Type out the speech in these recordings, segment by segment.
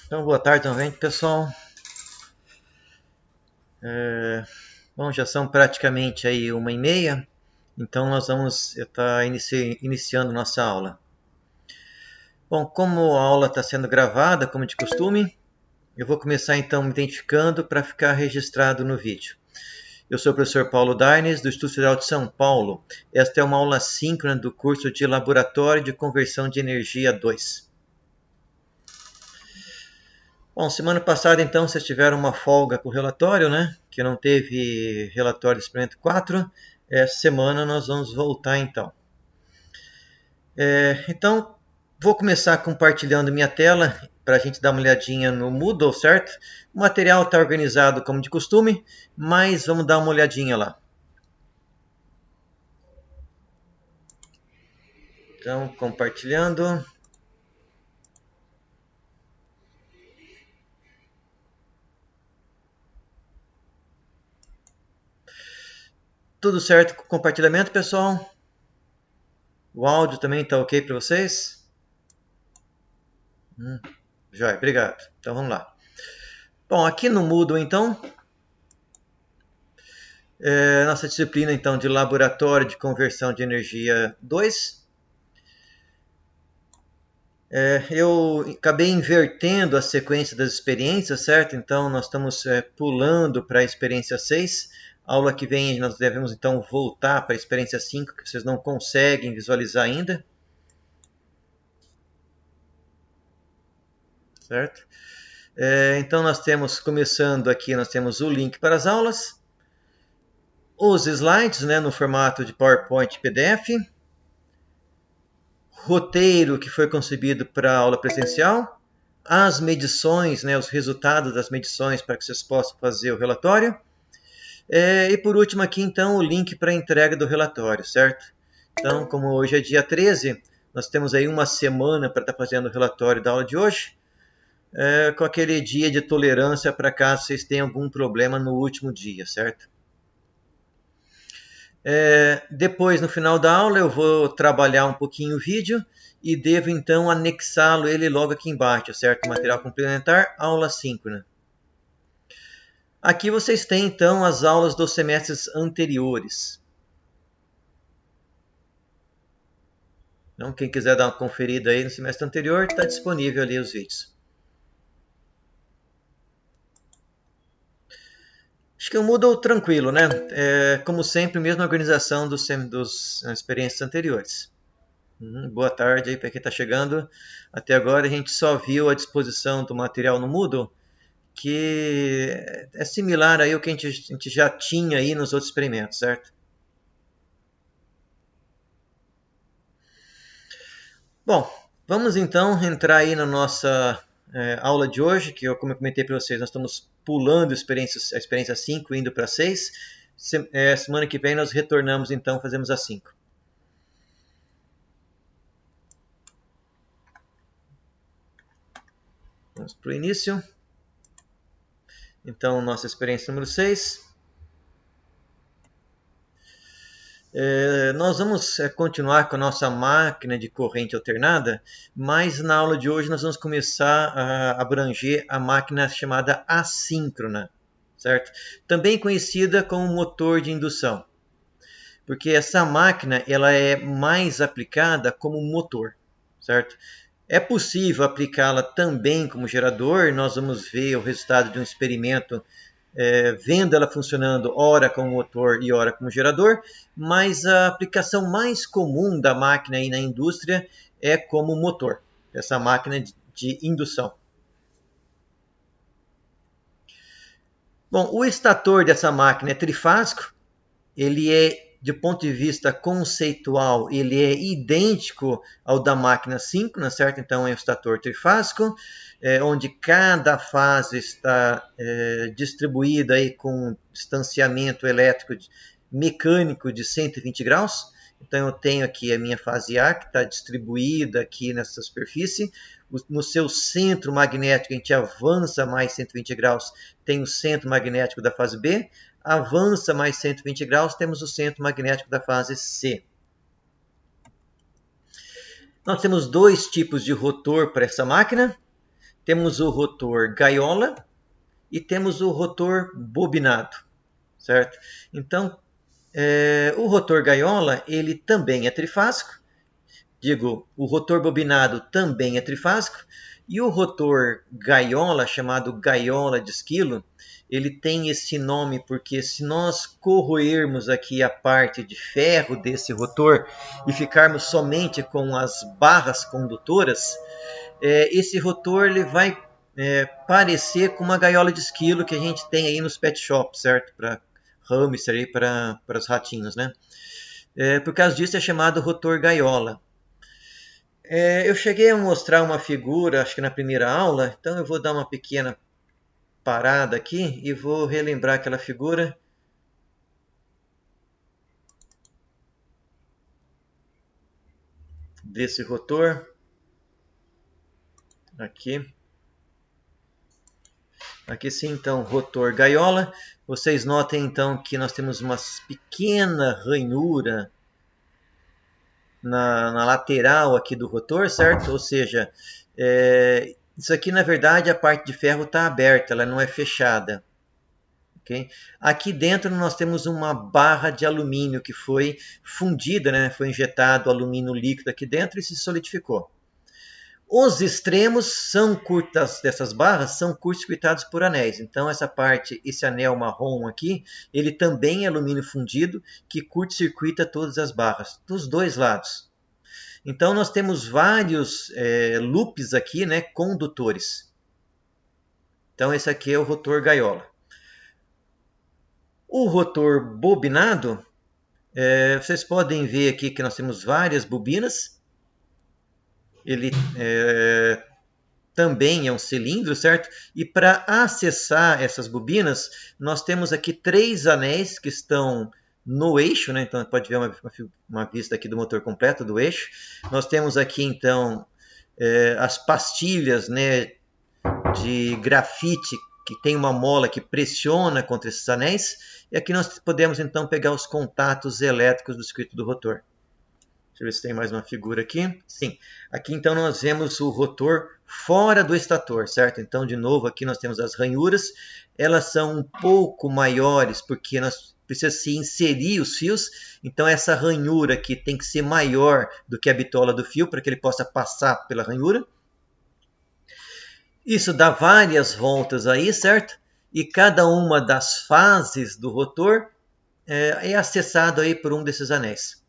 Então, boa tarde novamente, pessoal. Bom, já são praticamente aí 1h30, então nós vamos estar iniciando nossa aula. Bom, como a aula está sendo gravada, como de costume, eu vou começar então me identificando para ficar registrado no vídeo. Eu sou o professor Paulo Darnes, do Instituto Federal de São Paulo. Esta é uma aula síncrona do curso de Laboratório de Conversão de Energia 2. Bom, semana passada, então, vocês tiveram uma folga com o relatório, né? Que não teve relatório do experimento 4. Essa semana nós vamos voltar, então. Então, vou começar compartilhando minha tela para a gente dar uma olhadinha no Moodle, certo? O material está organizado como de costume, mas vamos dar uma olhadinha lá. Então, compartilhando. Tudo certo com o compartilhamento, pessoal? O áudio também está ok para vocês? Joia, obrigado. Então vamos lá. Bom, aqui no Moodle, então, nossa disciplina, então, de Laboratório de Conversão de Energia 2. Eu acabei invertendo a sequência das experiências, certo? Então, nós estamos pulando para a experiência 6. Aula que vem, nós devemos, então, voltar para a experiência 5, que vocês não conseguem visualizar ainda. Certo? Então, nós temos, começando aqui, nós temos o link para as aulas, os slides, né, no formato de PowerPoint PDF, roteiro que foi concebido para a aula presencial, as medições, né, os resultados das medições para que vocês possam fazer o relatório. E por último aqui, então, o link para a entrega do relatório, certo? Então, como hoje é dia 13, nós temos aí uma semana para estar fazendo o relatório da aula de hoje, com aquele dia de tolerância para caso vocês tenham algum problema no último dia, certo? Depois, no final da aula, eu vou trabalhar um pouquinho o vídeo e devo então anexá-lo ele logo aqui embaixo, certo? Material complementar, aula síncrona. Aqui vocês têm então as aulas dos semestres anteriores. Então, quem quiser dar uma conferida aí no semestre anterior, está disponível ali os vídeos. Acho que eu mudo tranquilo, né? Como sempre, mesma organização dos experiências anteriores. Boa tarde aí para quem está chegando. Até agora a gente só viu a disposição do material no Moodle, que é similar aí ao que a gente já tinha aí nos outros experimentos, certo? Bom, vamos então entrar aí na nossa aula de hoje, que como eu comentei para vocês, nós estamos pulando a experiência 5, indo para 6. Semana que vem nós retornamos então, fazemos a 5. Vamos para o início. Então, nossa experiência número 6. Nós vamos continuar com a nossa máquina de corrente alternada, mas na aula de hoje nós vamos começar a abranger a máquina chamada assíncrona, certo? Também conhecida como motor de indução, porque essa máquina ela é mais aplicada como motor, certo? É possível aplicá-la também como gerador, nós vamos ver o resultado de um experimento vendo ela funcionando ora como motor e ora como gerador, mas a aplicação mais comum da máquina aí na indústria é como motor, essa máquina de indução. Bom, o estator dessa máquina é trifásico, ele é, de ponto de vista conceitual, ele é idêntico ao da máquina síncrona, certo? Então é um estator trifásico, onde cada fase está distribuída aí com distanciamento elétrico mecânico de 120 graus. Então eu tenho aqui a minha fase A, que está distribuída aqui nessa superfície. No seu centro magnético, a gente avança mais 120 graus, tem o centro magnético da fase B. Avança mais 120 graus, temos o centro magnético da fase C. Nós temos dois tipos de rotor para essa máquina. temos o rotor gaiola e temos o rotor bobinado, certo? Então, o rotor gaiola, ele também é trifásico, o rotor bobinado também é trifásico, e o rotor gaiola, chamado gaiola de esquilo, ele tem esse nome porque se nós corroermos aqui a parte de ferro desse rotor e ficarmos somente com as barras condutoras, esse rotor ele vai parecer com uma gaiola de esquilo que a gente tem aí nos pet shops, certo? Para hamster, aí, para os ratinhos, né? Por causa disso é chamado rotor gaiola. Eu cheguei a mostrar uma figura, acho que na primeira aula, então eu vou dar uma pequena parada aqui e vou relembrar aquela figura. Desse rotor. Aqui. Aqui sim, então, rotor gaiola. Vocês notem então que nós temos uma pequena ranhura na lateral aqui do rotor, certo? Ou seja, isso aqui na verdade a parte de ferro está aberta, ela não é fechada. Okay? Aqui dentro nós temos uma barra de alumínio que foi fundida, né? Foi injetado alumínio líquido aqui dentro e se solidificou. Os extremos são curtas dessas barras, são curto-circuitados por anéis. Então essa parte, esse anel marrom aqui, ele também é alumínio fundido que curto-circuita todas as barras, dos dois lados. Então nós temos vários loops aqui, né, condutores. Então esse aqui é o rotor gaiola. O rotor bobinado, vocês podem ver aqui que nós temos várias bobinas. Ele também é um cilindro, certo? E para acessar essas bobinas, nós temos aqui 3 anéis que estão no eixo, né? Então pode ver uma vista aqui do motor completo do eixo. Nós temos aqui então as pastilhas, né, de grafite que tem uma mola que pressiona contra esses anéis. E aqui nós podemos então pegar os contatos elétricos do circuito do rotor. Deixa eu ver se tem mais uma figura aqui. Sim, aqui então nós vemos o rotor fora do estator, certo? Então, de novo, aqui nós temos as ranhuras. Elas são um pouco maiores porque nós precisamos se inserir os fios. Então, essa ranhura aqui tem que ser maior do que a bitola do fio para que ele possa passar pela ranhura. Isso dá várias voltas aí, certo? E cada uma das fases do rotor é acessado aí por um desses anéis.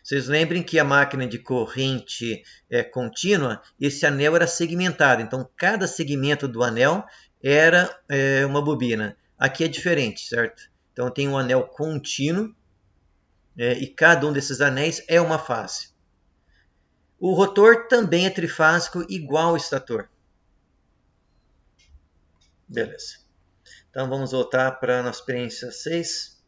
Vocês lembrem que a máquina de corrente contínua, esse anel era segmentado. Então, cada segmento do anel era uma bobina. Aqui é diferente, certo? Então, tem um anel contínuo e cada um desses anéis é uma fase. O rotor também é trifásico, igual ao estator. Beleza. Então, vamos voltar para a nossa experiência 6.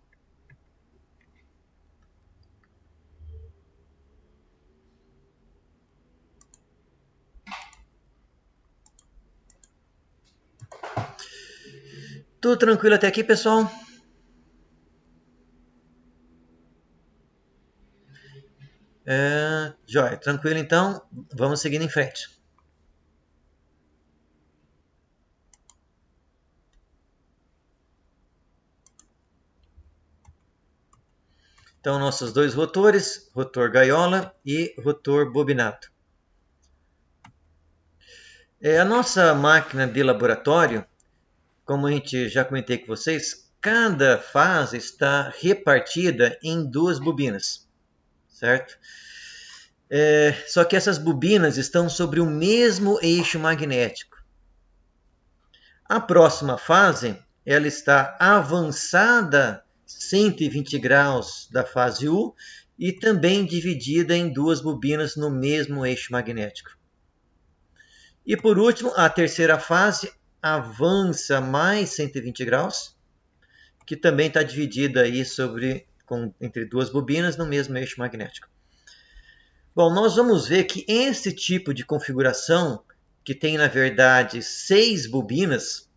Tudo tranquilo até aqui, pessoal? Joia, tranquilo então, vamos seguindo em frente. Então, nossos dois rotores, rotor gaiola e rotor bobinado. A nossa máquina de laboratório, como a gente já comentei com vocês, cada fase está repartida em 2 bobinas, certo? Só que essas bobinas estão sobre o mesmo eixo magnético. A próxima fase, ela está avançada 120 graus da fase U e também dividida em 2 bobinas no mesmo eixo magnético. E por último, a terceira fase avança mais 120 graus, que também está dividida aí entre 2 bobinas no mesmo eixo magnético. Bom, nós vamos ver que esse tipo de configuração, que tem na verdade 6 bobinas,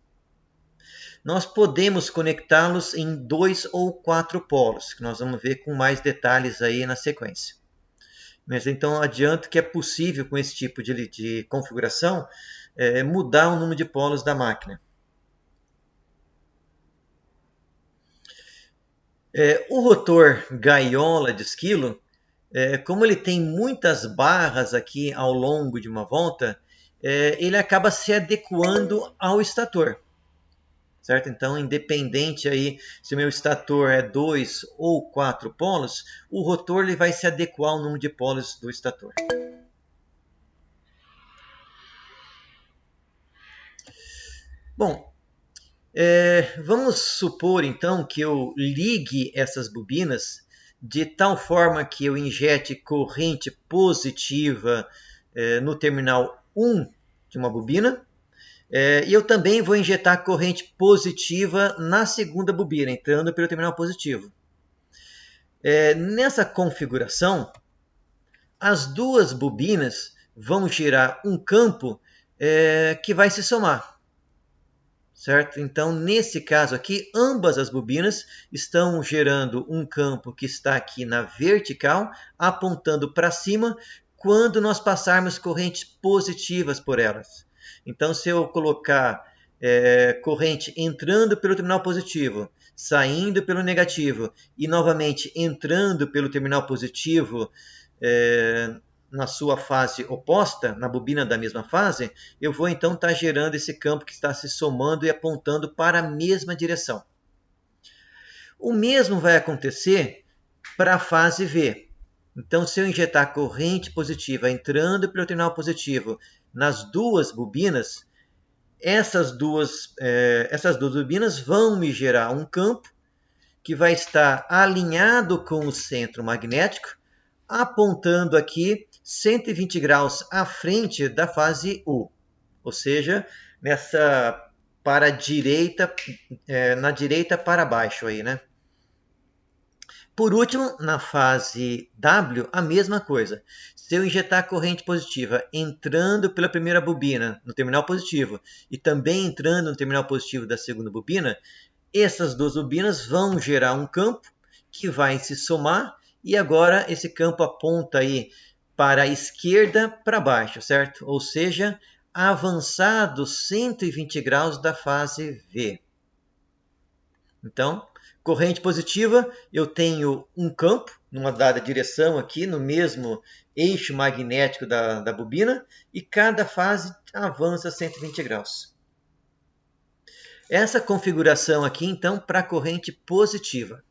nós podemos conectá-los em 2 ou 4 polos, que nós vamos ver com mais detalhes aí na sequência. Mas então adianto que é possível com esse tipo de configuração mudar o número de polos da máquina. O rotor gaiola de esquilo, como ele tem muitas barras aqui ao longo de uma volta, ele acaba se adequando ao estator. Certo? Então, independente aí se o meu estator é 2 ou 4 polos, o rotor ele vai se adequar ao número de polos do estator. Bom, vamos supor então que eu ligue essas bobinas de tal forma que eu injete corrente positiva no terminal 1 de uma bobina. E eu também vou injetar corrente positiva na segunda bobina, entrando pelo terminal positivo. Nessa configuração, as duas bobinas vão gerar um campo que vai se somar. Certo? Então, nesse caso aqui, ambas as bobinas estão gerando um campo que está aqui na vertical, apontando para cima, quando nós passarmos correntes positivas por elas. Então, se eu colocar corrente entrando pelo terminal positivo, saindo pelo negativo e novamente entrando pelo terminal positivo na sua fase oposta, na bobina da mesma fase, eu vou então estar gerando esse campo que está se somando e apontando para a mesma direção. O mesmo vai acontecer para a fase V. Então, se eu injetar corrente positiva entrando pelo terminal positivo nas duas bobinas, essas duas bobinas vão me gerar um campo que vai estar alinhado com o centro magnético, apontando aqui 120 graus à frente da fase U, ou seja, para a direita, na direita para baixo aí, né? Por último, na fase W, a mesma coisa. Se eu injetar corrente positiva entrando pela primeira bobina no terminal positivo e também entrando no terminal positivo da segunda bobina, essas duas bobinas vão gerar um campo que vai se somar e agora esse campo aponta aí para a esquerda para baixo, certo? Ou seja, avançado 120 graus da fase V. Então, corrente positiva, eu tenho um campo numa dada direção aqui, no mesmo eixo magnético da bobina, e cada fase avança 120 graus. Essa configuração aqui, então, para a corrente positiva.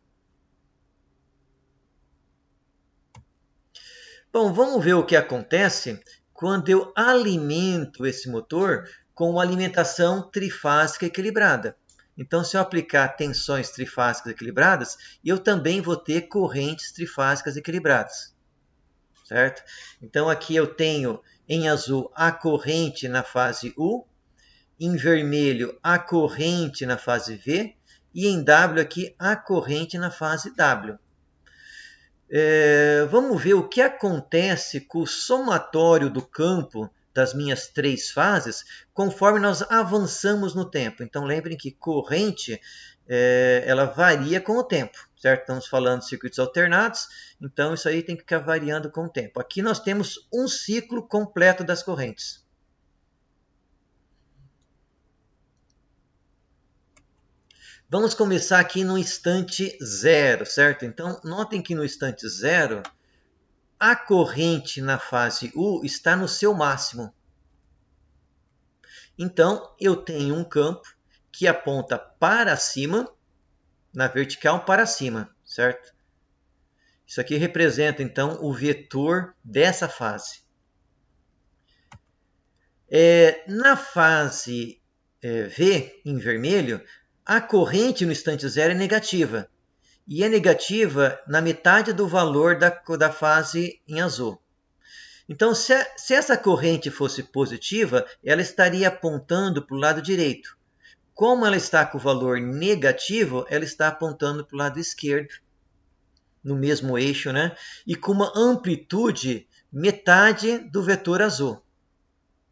Bom, vamos ver o que acontece quando eu alimento esse motor com uma alimentação trifásica equilibrada. Então, se eu aplicar tensões trifásicas equilibradas, eu também vou ter correntes trifásicas equilibradas. Certo? Então, aqui eu tenho em azul a corrente na fase U, em vermelho a corrente na fase V e em W aqui a corrente na fase W. Vamos ver o que acontece com o somatório do campo das minhas três fases conforme nós avançamos no tempo. Então lembrem que corrente ela varia com o tempo, certo? Estamos falando de circuitos alternados, então isso aí tem que ficar variando com o tempo. Aqui nós temos um ciclo completo das correntes. Vamos começar aqui no instante zero, certo? Então, notem que no instante zero, a corrente na fase U está no seu máximo. Então, eu tenho um campo que aponta para cima, na vertical para cima, certo? Isso aqui representa, então, o vetor dessa fase. Na fase V, em vermelho, a corrente no instante zero é negativa. E é negativa na metade do valor da fase em azul. Então, se essa corrente fosse positiva, ela estaria apontando para o lado direito. Como ela está com o valor negativo, ela está apontando para o lado esquerdo, no mesmo eixo, né? E com uma amplitude metade do vetor azul.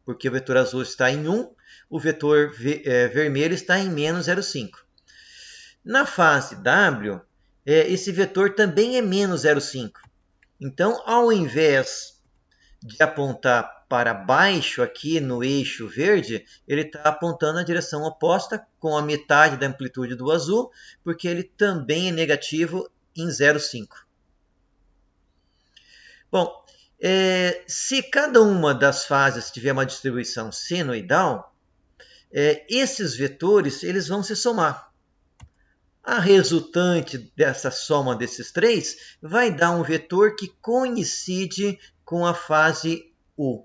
Porque o vetor azul está em 1, o vetor vermelho está em menos 0,5. Na fase W, esse vetor também é menos 0,5. Então, ao invés de apontar para baixo aqui no eixo verde, ele está apontando na direção oposta, com a metade da amplitude do azul, porque ele também é negativo em 0,5. Bom, se cada uma das fases tiver uma distribuição senoidal, esses vetores eles vão se somar. A resultante dessa soma desses três vai dar um vetor que coincide com a fase U,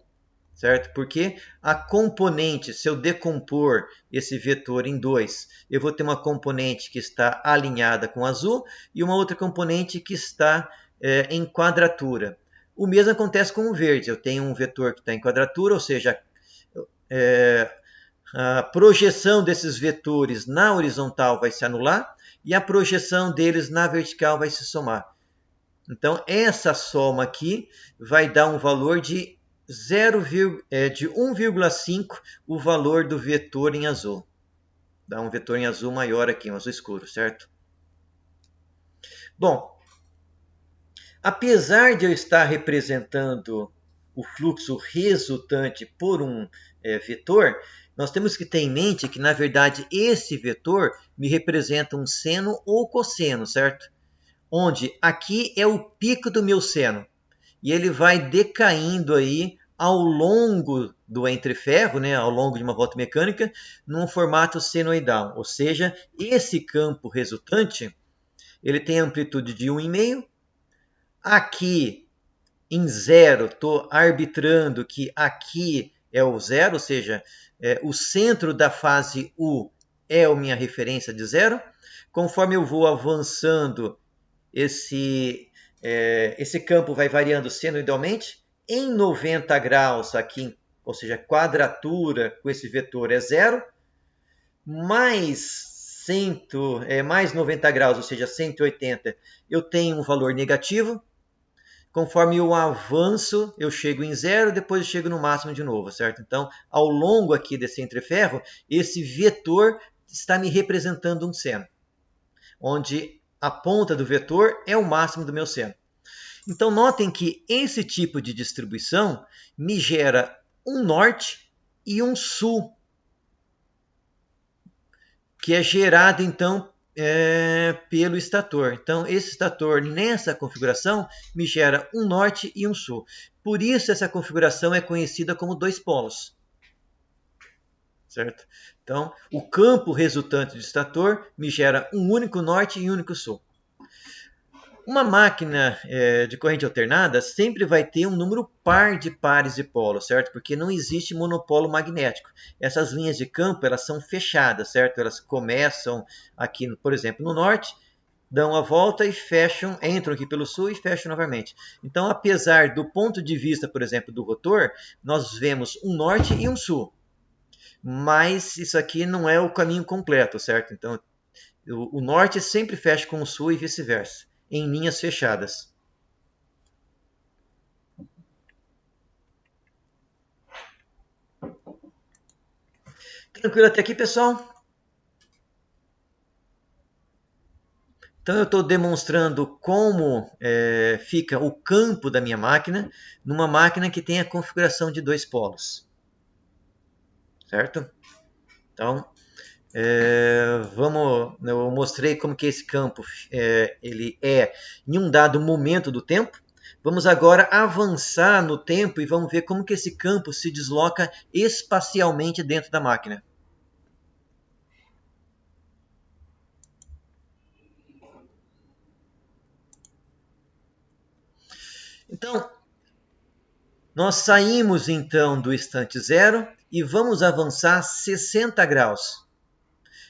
certo? Porque a componente, se eu decompor esse vetor em dois, eu vou ter uma componente que está alinhada com azul e uma outra componente que está em quadratura. O mesmo acontece com o verde. Eu tenho um vetor que está em quadratura, ou seja, a projeção desses vetores na horizontal vai se anular e a projeção deles na vertical vai se somar. Então, essa soma aqui vai dar um valor de 1,5 o valor do vetor em azul. Dá um vetor em azul maior aqui, um azul escuro, certo? Bom, apesar de eu estar representando o fluxo resultante por um vetor, nós temos que ter em mente que, na verdade, esse vetor me representa um seno ou cosseno, certo? Onde aqui é o pico do meu seno. E ele vai decaindo aí ao longo do entreferro, né, ao longo de uma volta mecânica, num formato senoidal. Ou seja, esse campo resultante, ele tem amplitude de 1,5. Aqui em 0, estou arbitrando que aqui é o 0, ou seja, o centro da fase U é a minha referência de 0. Conforme eu vou avançando, esse campo vai variando senoidalmente. Em 90 graus aqui, ou seja, quadratura com esse vetor é 0. Mais 90 graus, ou seja, 180, eu tenho um valor negativo. Conforme eu avanço, eu chego em 0, depois eu chego no máximo de novo, certo? Então, ao longo aqui desse entreferro, esse vetor está me representando um seno, onde a ponta do vetor é o máximo do meu seno. Então, notem que esse tipo de distribuição me gera um norte e um sul, que é gerado, então, pelo estator. Então, esse estator, nessa configuração, me gera um norte e um sul. Por isso, essa configuração é conhecida como dois polos. Certo? Então, o campo resultante do estator me gera um único norte e um único sul. Uma máquina de corrente alternada sempre vai ter um número par de pares de polos, certo? Porque não existe monopolo magnético. Essas linhas de campo, elas são fechadas, certo? Elas começam aqui, por exemplo, no norte, dão a volta e fecham, entram aqui pelo sul e fecham novamente. Então, apesar do ponto de vista, por exemplo, do rotor, nós vemos um norte e um sul. Mas isso aqui não é o caminho completo, certo? Então, o norte sempre fecha com o sul e vice-versa, em linhas fechadas. Tranquilo até aqui, pessoal? Então, eu estou demonstrando como fica o campo da minha máquina numa máquina que tem a configuração de dois polos. Certo? Então, eu mostrei como que esse campo ele é em um dado momento do tempo. Vamos agora avançar no tempo e vamos ver como que esse campo se desloca espacialmente dentro da máquina. Então, nós saímos então do instante zero e vamos avançar 60 graus.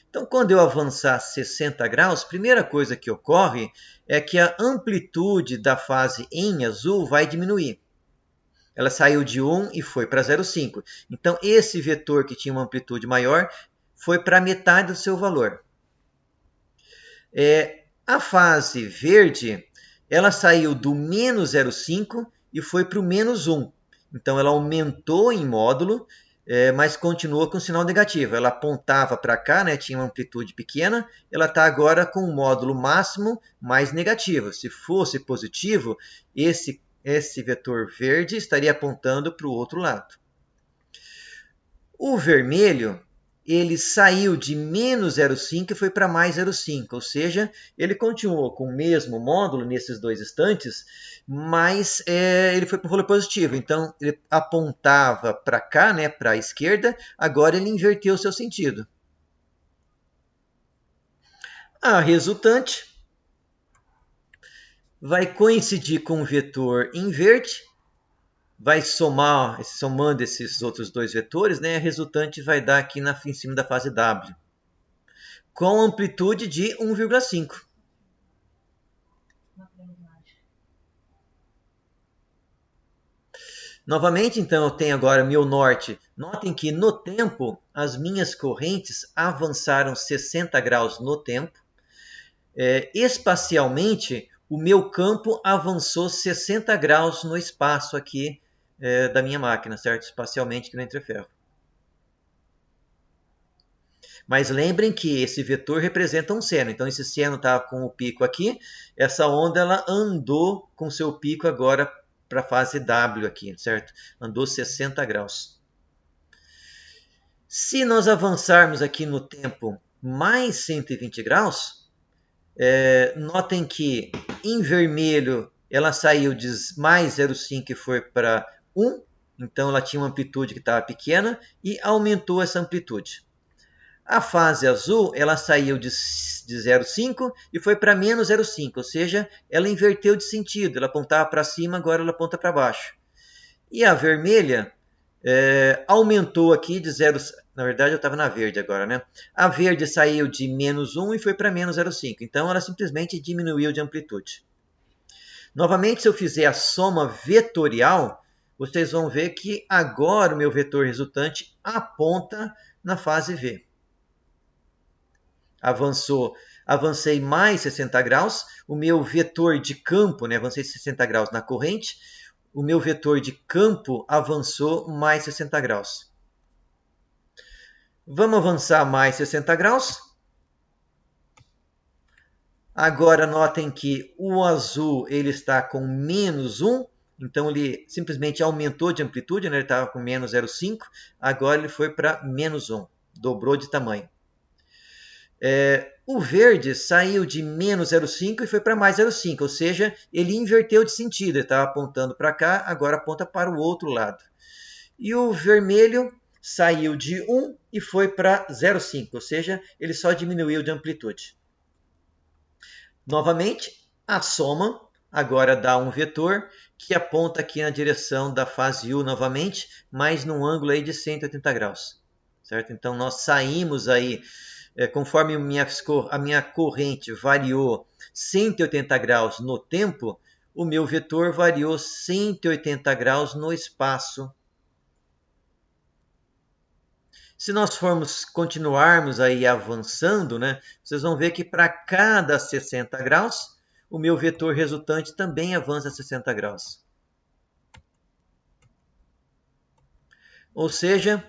Então, quando eu avançar 60 graus, a primeira coisa que ocorre é que a amplitude da fase em azul vai diminuir. Ela saiu de 1 e foi para 0,5. Então, esse vetor que tinha uma amplitude maior foi para metade do seu valor. A fase verde, ela saiu do menos 0,5 e foi para o menos 1. Então, ela aumentou em módulo, mas continuou com sinal negativo. Ela apontava para cá, né, tinha uma amplitude pequena, ela está agora com um módulo máximo mais negativo. Se fosse positivo, esse vetor verde estaria apontando para o outro lado. O vermelho, ele saiu de menos 0,5 e foi para mais 0,5, ou seja, ele continuou com o mesmo módulo nesses dois instantes, mas ele foi para o valor positivo. Então, ele apontava para cá, né, para a esquerda, agora ele inverteu o seu sentido. A resultante vai coincidir com o vetor inverte, vai somando esses outros dois vetores, né, a resultante vai dar aqui em cima da fase W, com amplitude de 1,5. Novamente, então, eu tenho agora meu norte. Notem que no tempo, as minhas correntes avançaram 60 graus no tempo. Espacialmente, o meu campo avançou 60 graus no espaço aqui da minha máquina, certo? Espacialmente aqui no entreferro. Mas lembrem que esse vetor representa um seno. Então, esse seno está com o pico aqui. Essa onda ela andou com seu pico agora para a fase W aqui, certo? Andou 60 graus. Se nós avançarmos aqui no tempo mais 120 graus, notem que em vermelho ela saiu de mais 0,5 e foi para 1. Então, ela tinha uma amplitude que estava pequena e aumentou essa amplitude. A fase azul, ela saiu de 0,5 e foi para menos 0,5, ou seja, ela inverteu de sentido. Ela apontava para cima, agora ela aponta para baixo. E a vermelha aumentou aqui de 0... Na verdade, eu estava na verde agora, né? A verde saiu de menos 1 e foi para menos 0,5. Então, ela simplesmente diminuiu de amplitude. Novamente, se eu fizer a soma vetorial, vocês vão ver que agora o meu vetor resultante aponta na fase V. Avancei mais 60 graus, o meu vetor de campo, né, avancei 60 graus na corrente, o meu vetor de campo avançou mais 60 graus. Vamos avançar mais 60 graus. Agora notem que o azul ele está com menos 1, então ele simplesmente aumentou de amplitude, né? Ele estava com menos 0,5, agora ele foi para menos 1, dobrou de tamanho. O verde saiu de menos 0,5 e foi para mais 0,5, ou seja, ele inverteu de sentido. Ele estava apontando para cá, agora aponta para o outro lado. E o vermelho saiu de 1 e foi para 0,5, ou seja, ele só diminuiu de amplitude. Novamente, a soma agora dá um vetor que aponta aqui na direção da fase U novamente, mas num ângulo aí de 180 graus. Certo? Então, nós saímos aí... conforme a minha corrente variou 180 graus no tempo, o meu vetor variou 180 graus no espaço. Se nós continuarmos aí avançando, né, vocês vão ver que para cada 60 graus, o meu vetor resultante também avança 60 graus. Ou seja,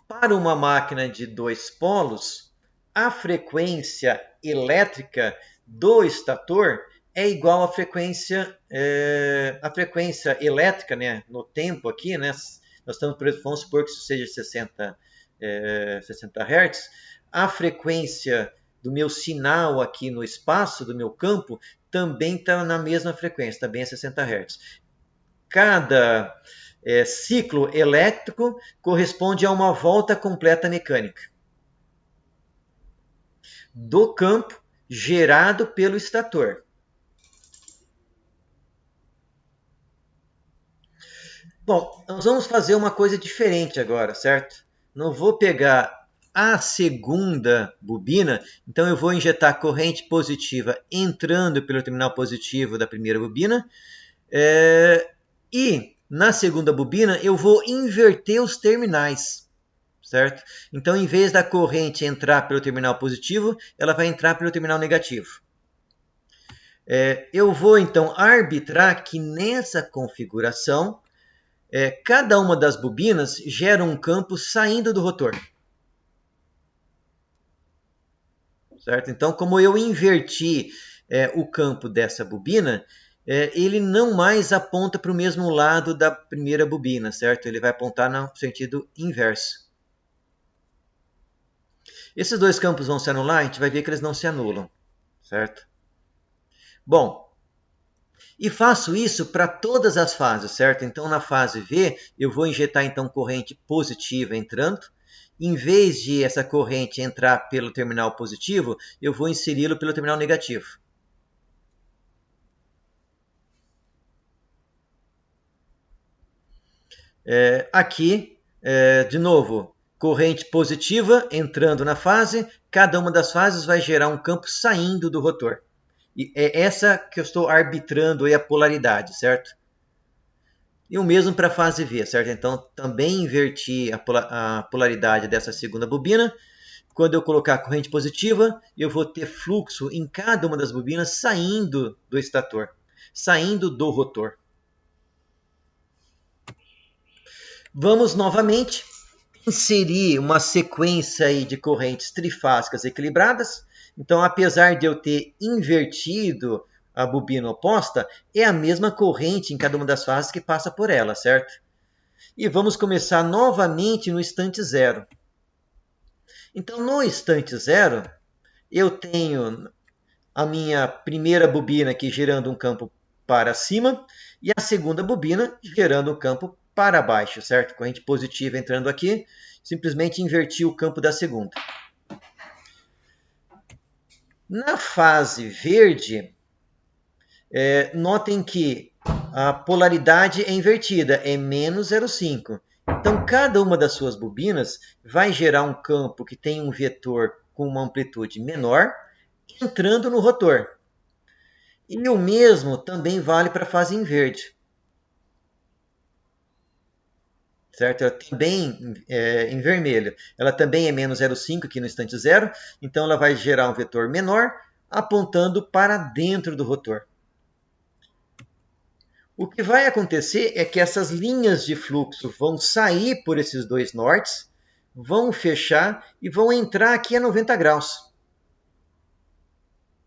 para uma máquina de dois polos, a frequência elétrica do estator é igual à frequência elétrica, né, no tempo aqui, né, vamos supor que isso seja 60 Hz, a frequência do meu sinal aqui no espaço do meu campo também está na mesma frequência, também é 60 Hz. Cada ciclo elétrico corresponde a uma volta completa mecânica do campo gerado pelo estator. Bom, nós vamos fazer uma coisa diferente agora, certo? Não vou pegar a segunda bobina, então eu vou injetar corrente positiva entrando pelo terminal positivo da primeira bobina, e na segunda bobina eu vou inverter os terminais, certo? Então, em vez da corrente entrar pelo terminal positivo, ela vai entrar pelo terminal negativo. Eu vou então arbitrar que nessa configuração cada uma das bobinas gera um campo saindo do rotor. Certo? Então, como eu inverti o campo dessa bobina, ele não mais aponta para o mesmo lado da primeira bobina, certo? Ele vai apontar no sentido inverso. Esses dois campos vão se anular, a gente vai ver que eles não se anulam, certo? Bom, e faço isso para todas as fases, certo? Então, na fase V, eu vou injetar então corrente positiva entrando. Em vez de essa corrente entrar pelo terminal positivo, eu vou inseri-lo pelo terminal negativo. Aqui, de novo, corrente positiva entrando na fase, cada uma das fases vai gerar um campo saindo do rotor. E é essa que eu estou arbitrando aí a polaridade, certo? E o mesmo para a fase V, certo? Então, também inverti a polaridade dessa segunda bobina. Quando eu colocar a corrente positiva, eu vou ter fluxo em cada uma das bobinas saindo do estator, saindo do rotor. Vamos novamente inserir uma sequência aí de correntes trifásicas equilibradas. Então, apesar de eu ter invertido a bobina oposta, é a mesma corrente em cada uma das fases que passa por ela, certo? E vamos começar novamente no instante zero. Então, no instante zero, eu tenho a minha primeira bobina aqui gerando um campo para cima e a segunda bobina gerando um campo para baixo, certo? Corrente positiva entrando aqui, simplesmente inverti o campo da segunda. Na fase verde, notem que a polaridade é invertida, é menos 0,5. Então, cada uma das suas bobinas vai gerar um campo que tem um vetor com uma amplitude menor, entrando no rotor. E o mesmo também vale para a fase em verde. Certo? Ela também em vermelho. Ela também é menos 0,5 aqui no instante zero, então ela vai gerar um vetor menor, apontando para dentro do rotor. O que vai acontecer é que essas linhas de fluxo vão sair por esses dois nortes, vão fechar e vão entrar aqui a 90 graus.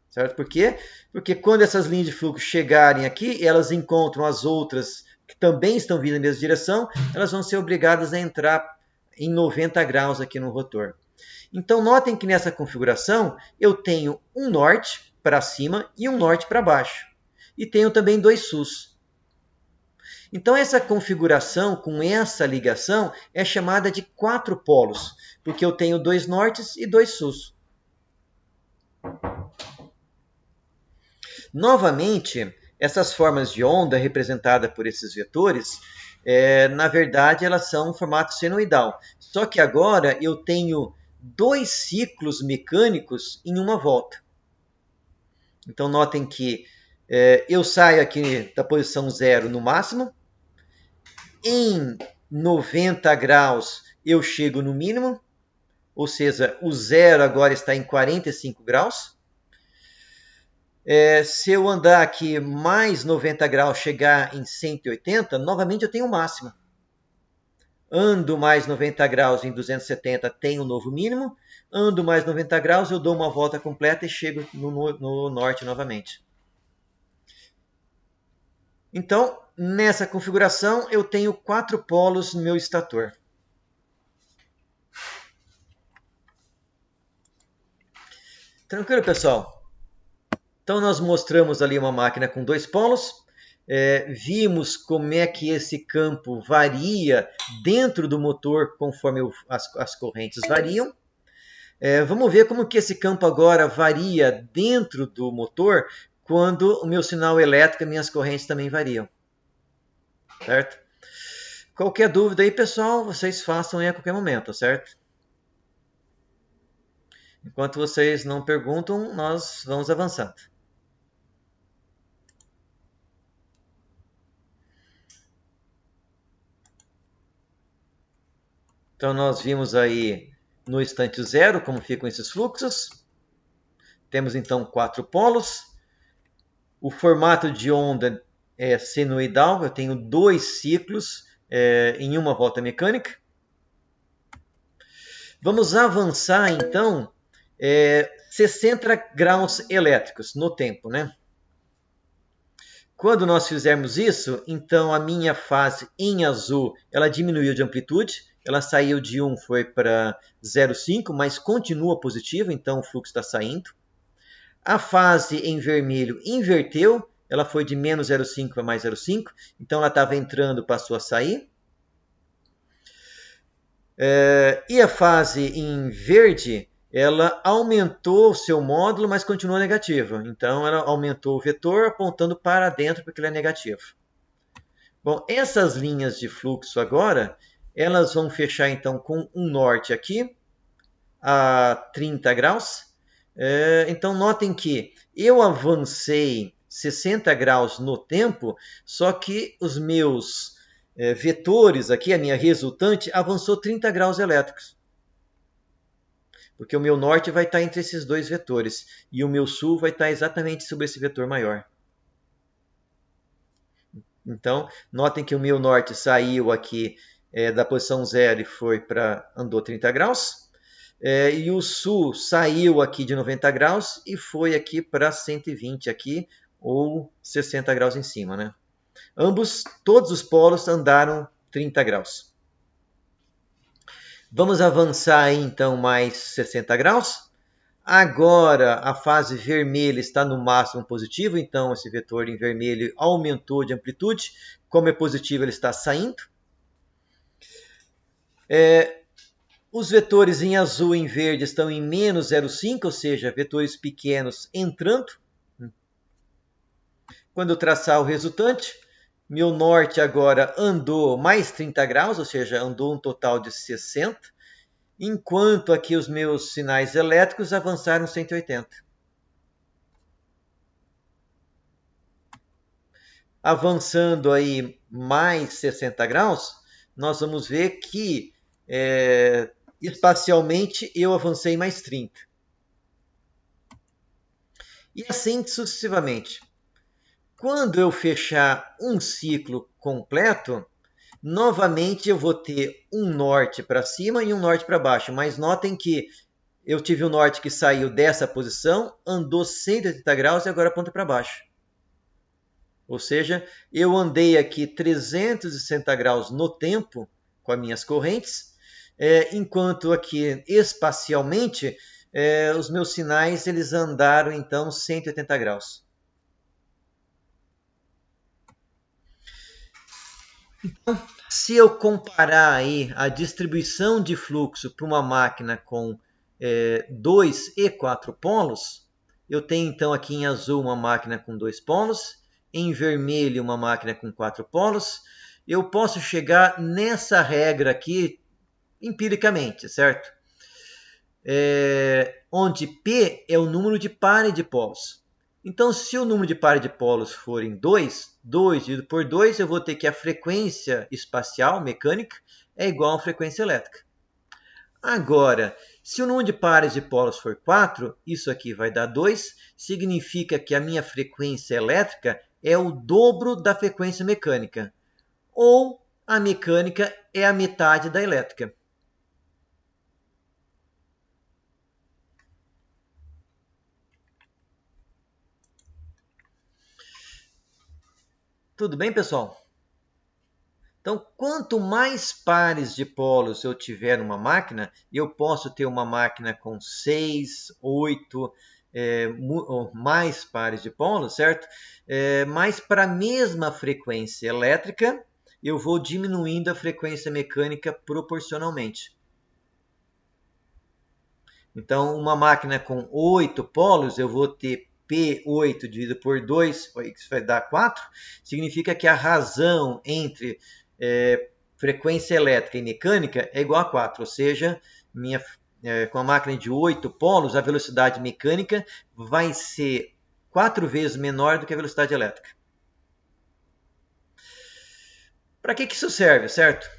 Certo? Por quê? Porque quando essas linhas de fluxo chegarem aqui, elas encontram as outras que também estão vindo na mesma direção, elas vão ser obrigadas a entrar em 90 graus aqui no rotor. Então, notem que nessa configuração eu tenho um norte para cima e um norte para baixo. E tenho também dois sus. Então, essa configuração com essa ligação é chamada de quatro polos, porque eu tenho dois nortes e dois sus. Novamente, essas formas de onda representadas por esses vetores, na verdade, elas são um formato senoidal. Só que agora eu tenho dois ciclos mecânicos em uma volta. Então, notem que eu saio aqui da posição zero no máximo. Em 90 graus eu chego no mínimo, ou seja, o zero agora está em 45 graus. Se eu andar aqui mais 90 graus, chegar em 180, novamente eu tenho máxima. Ando mais 90 graus em 270, tenho um novo mínimo. Ando mais 90 graus, eu dou uma volta completa e chego no norte novamente. Então, nessa configuração, eu tenho quatro polos no meu estator. Tranquilo, pessoal? Então, nós mostramos ali uma máquina com dois polos. Vimos como é que esse campo varia dentro do motor conforme as correntes variam. Vamos ver como que esse campo agora varia dentro do motor quando o meu sinal elétrico e minhas correntes também variam. Certo? Qualquer dúvida aí, pessoal, vocês façam aí a qualquer momento, certo? Enquanto vocês não perguntam, nós vamos avançando. Então, nós vimos aí no instante zero como ficam esses fluxos. Temos, então, quatro polos. O formato de onda é senoidal. Eu tenho dois ciclos em uma volta mecânica. Vamos avançar, então, 60 graus elétricos no tempo, né? Quando nós fizermos isso, então a minha fase em azul, ela diminuiu de amplitude, ela saiu de 1, foi para 0,5, mas continua positiva, então o fluxo está saindo. A fase em vermelho inverteu, ela foi de menos 0,5 para mais 0,5, então ela estava entrando, passou a sair. E a fase em verde, ela aumentou o seu módulo, mas continua negativa. Então ela aumentou o vetor apontando para dentro porque ele é negativo. Bom, essas linhas de fluxo agora, elas vão fechar então com um norte aqui, a 30 graus. Então notem que eu avancei 60 graus no tempo, só que os meus vetores aqui, a minha resultante, avançou 30 graus elétricos. Porque o meu norte vai estar entre esses dois vetores e o meu sul vai estar exatamente sobre esse vetor maior. Então, notem que o meu norte saiu aqui da posição 0 e foi para andou 30 graus. E o sul saiu aqui de 90 graus e foi aqui para 120 aqui, ou 60 graus em cima, né? Todos os polos andaram 30 graus. Vamos avançar aí, então, mais 60 graus. Agora a fase vermelha está no máximo positivo, então esse vetor em vermelho aumentou de amplitude. Como é positivo, ele está saindo. Os vetores em azul e em verde estão em menos 0,5, ou seja, vetores pequenos entrando. Quando eu traçar o resultante, meu norte agora andou mais 30 graus, ou seja, andou um total de 60, enquanto aqui os meus sinais elétricos avançaram 180. Avançando aí mais 60 graus, nós vamos ver que espacialmente eu avancei mais 30. E assim sucessivamente. Quando eu fechar um ciclo completo, novamente eu vou ter um norte para cima e um norte para baixo. Mas notem que eu tive um norte que saiu dessa posição, andou 180 graus e agora aponta para baixo. Ou seja, eu andei aqui 360 graus no tempo com as minhas correntes, enquanto aqui espacialmente os meus sinais eles andaram então 180 graus. Então, se eu comparar aí a distribuição de fluxo para uma máquina com 2 e 4 polos, eu tenho então aqui em azul uma máquina com 2 polos, em vermelho uma máquina com 4 polos. Eu posso chegar nessa regra aqui empiricamente, certo? Onde P é o número de pares de polos. Então, se o número de pares de polos forem 2, 2 dividido por 2, eu vou ter que a frequência espacial mecânica é igual à frequência elétrica. Agora, se o número de pares de polos for 4, isso aqui vai dar 2, significa que a minha frequência elétrica é o dobro da frequência mecânica, ou a mecânica é a metade da elétrica. Tudo bem, pessoal? Então, quanto mais pares de polos eu tiver numa máquina, eu posso ter uma máquina com 6, 8, ou mais pares de polos, certo? Mas para a mesma frequência elétrica, eu vou diminuindo a frequência mecânica proporcionalmente. Então, uma máquina com 8 polos, eu vou ter P8 dividido por 2, isso vai dar 4, significa que a razão entre frequência elétrica e mecânica é igual a 4, ou seja, com a máquina de 8 polos, a velocidade mecânica vai ser 4 vezes menor do que a velocidade elétrica. Para que isso serve, certo?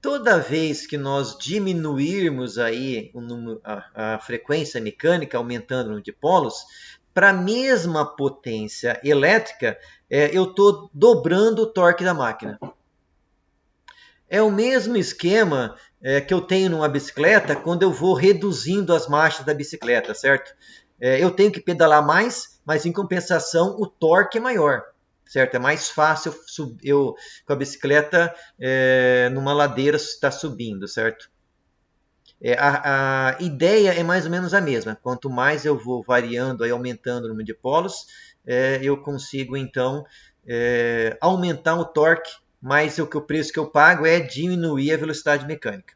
Toda vez que nós diminuirmos aí a frequência mecânica, aumentando o número de polos, para a mesma potência elétrica, eu estou dobrando o torque da máquina. É o mesmo esquema que eu tenho numa bicicleta quando eu vou reduzindo as marchas da bicicleta, certo? Eu tenho que pedalar mais, mas em compensação o torque é maior, certo? É mais fácil eu com a bicicleta numa ladeira estar subindo, certo? A ideia é mais ou menos a mesma. Quanto mais eu vou variando, aí, aumentando o número de polos, eu consigo então aumentar o torque, mas o preço que eu pago é diminuir a velocidade mecânica.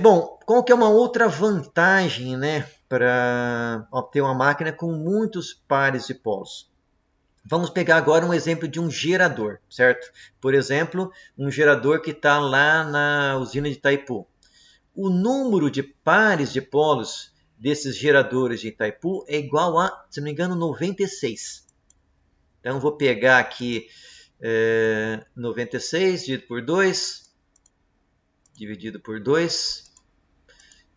Bom, qual que é uma outra vantagem, né, para obter uma máquina com muitos pares de polos? Vamos pegar agora um exemplo de um gerador, certo? Por exemplo, um gerador que está lá na usina de Itaipu. O número de pares de polos desses geradores de Itaipu é igual a, se não me engano, 96. Então, vou pegar aqui 96 dividido por 2.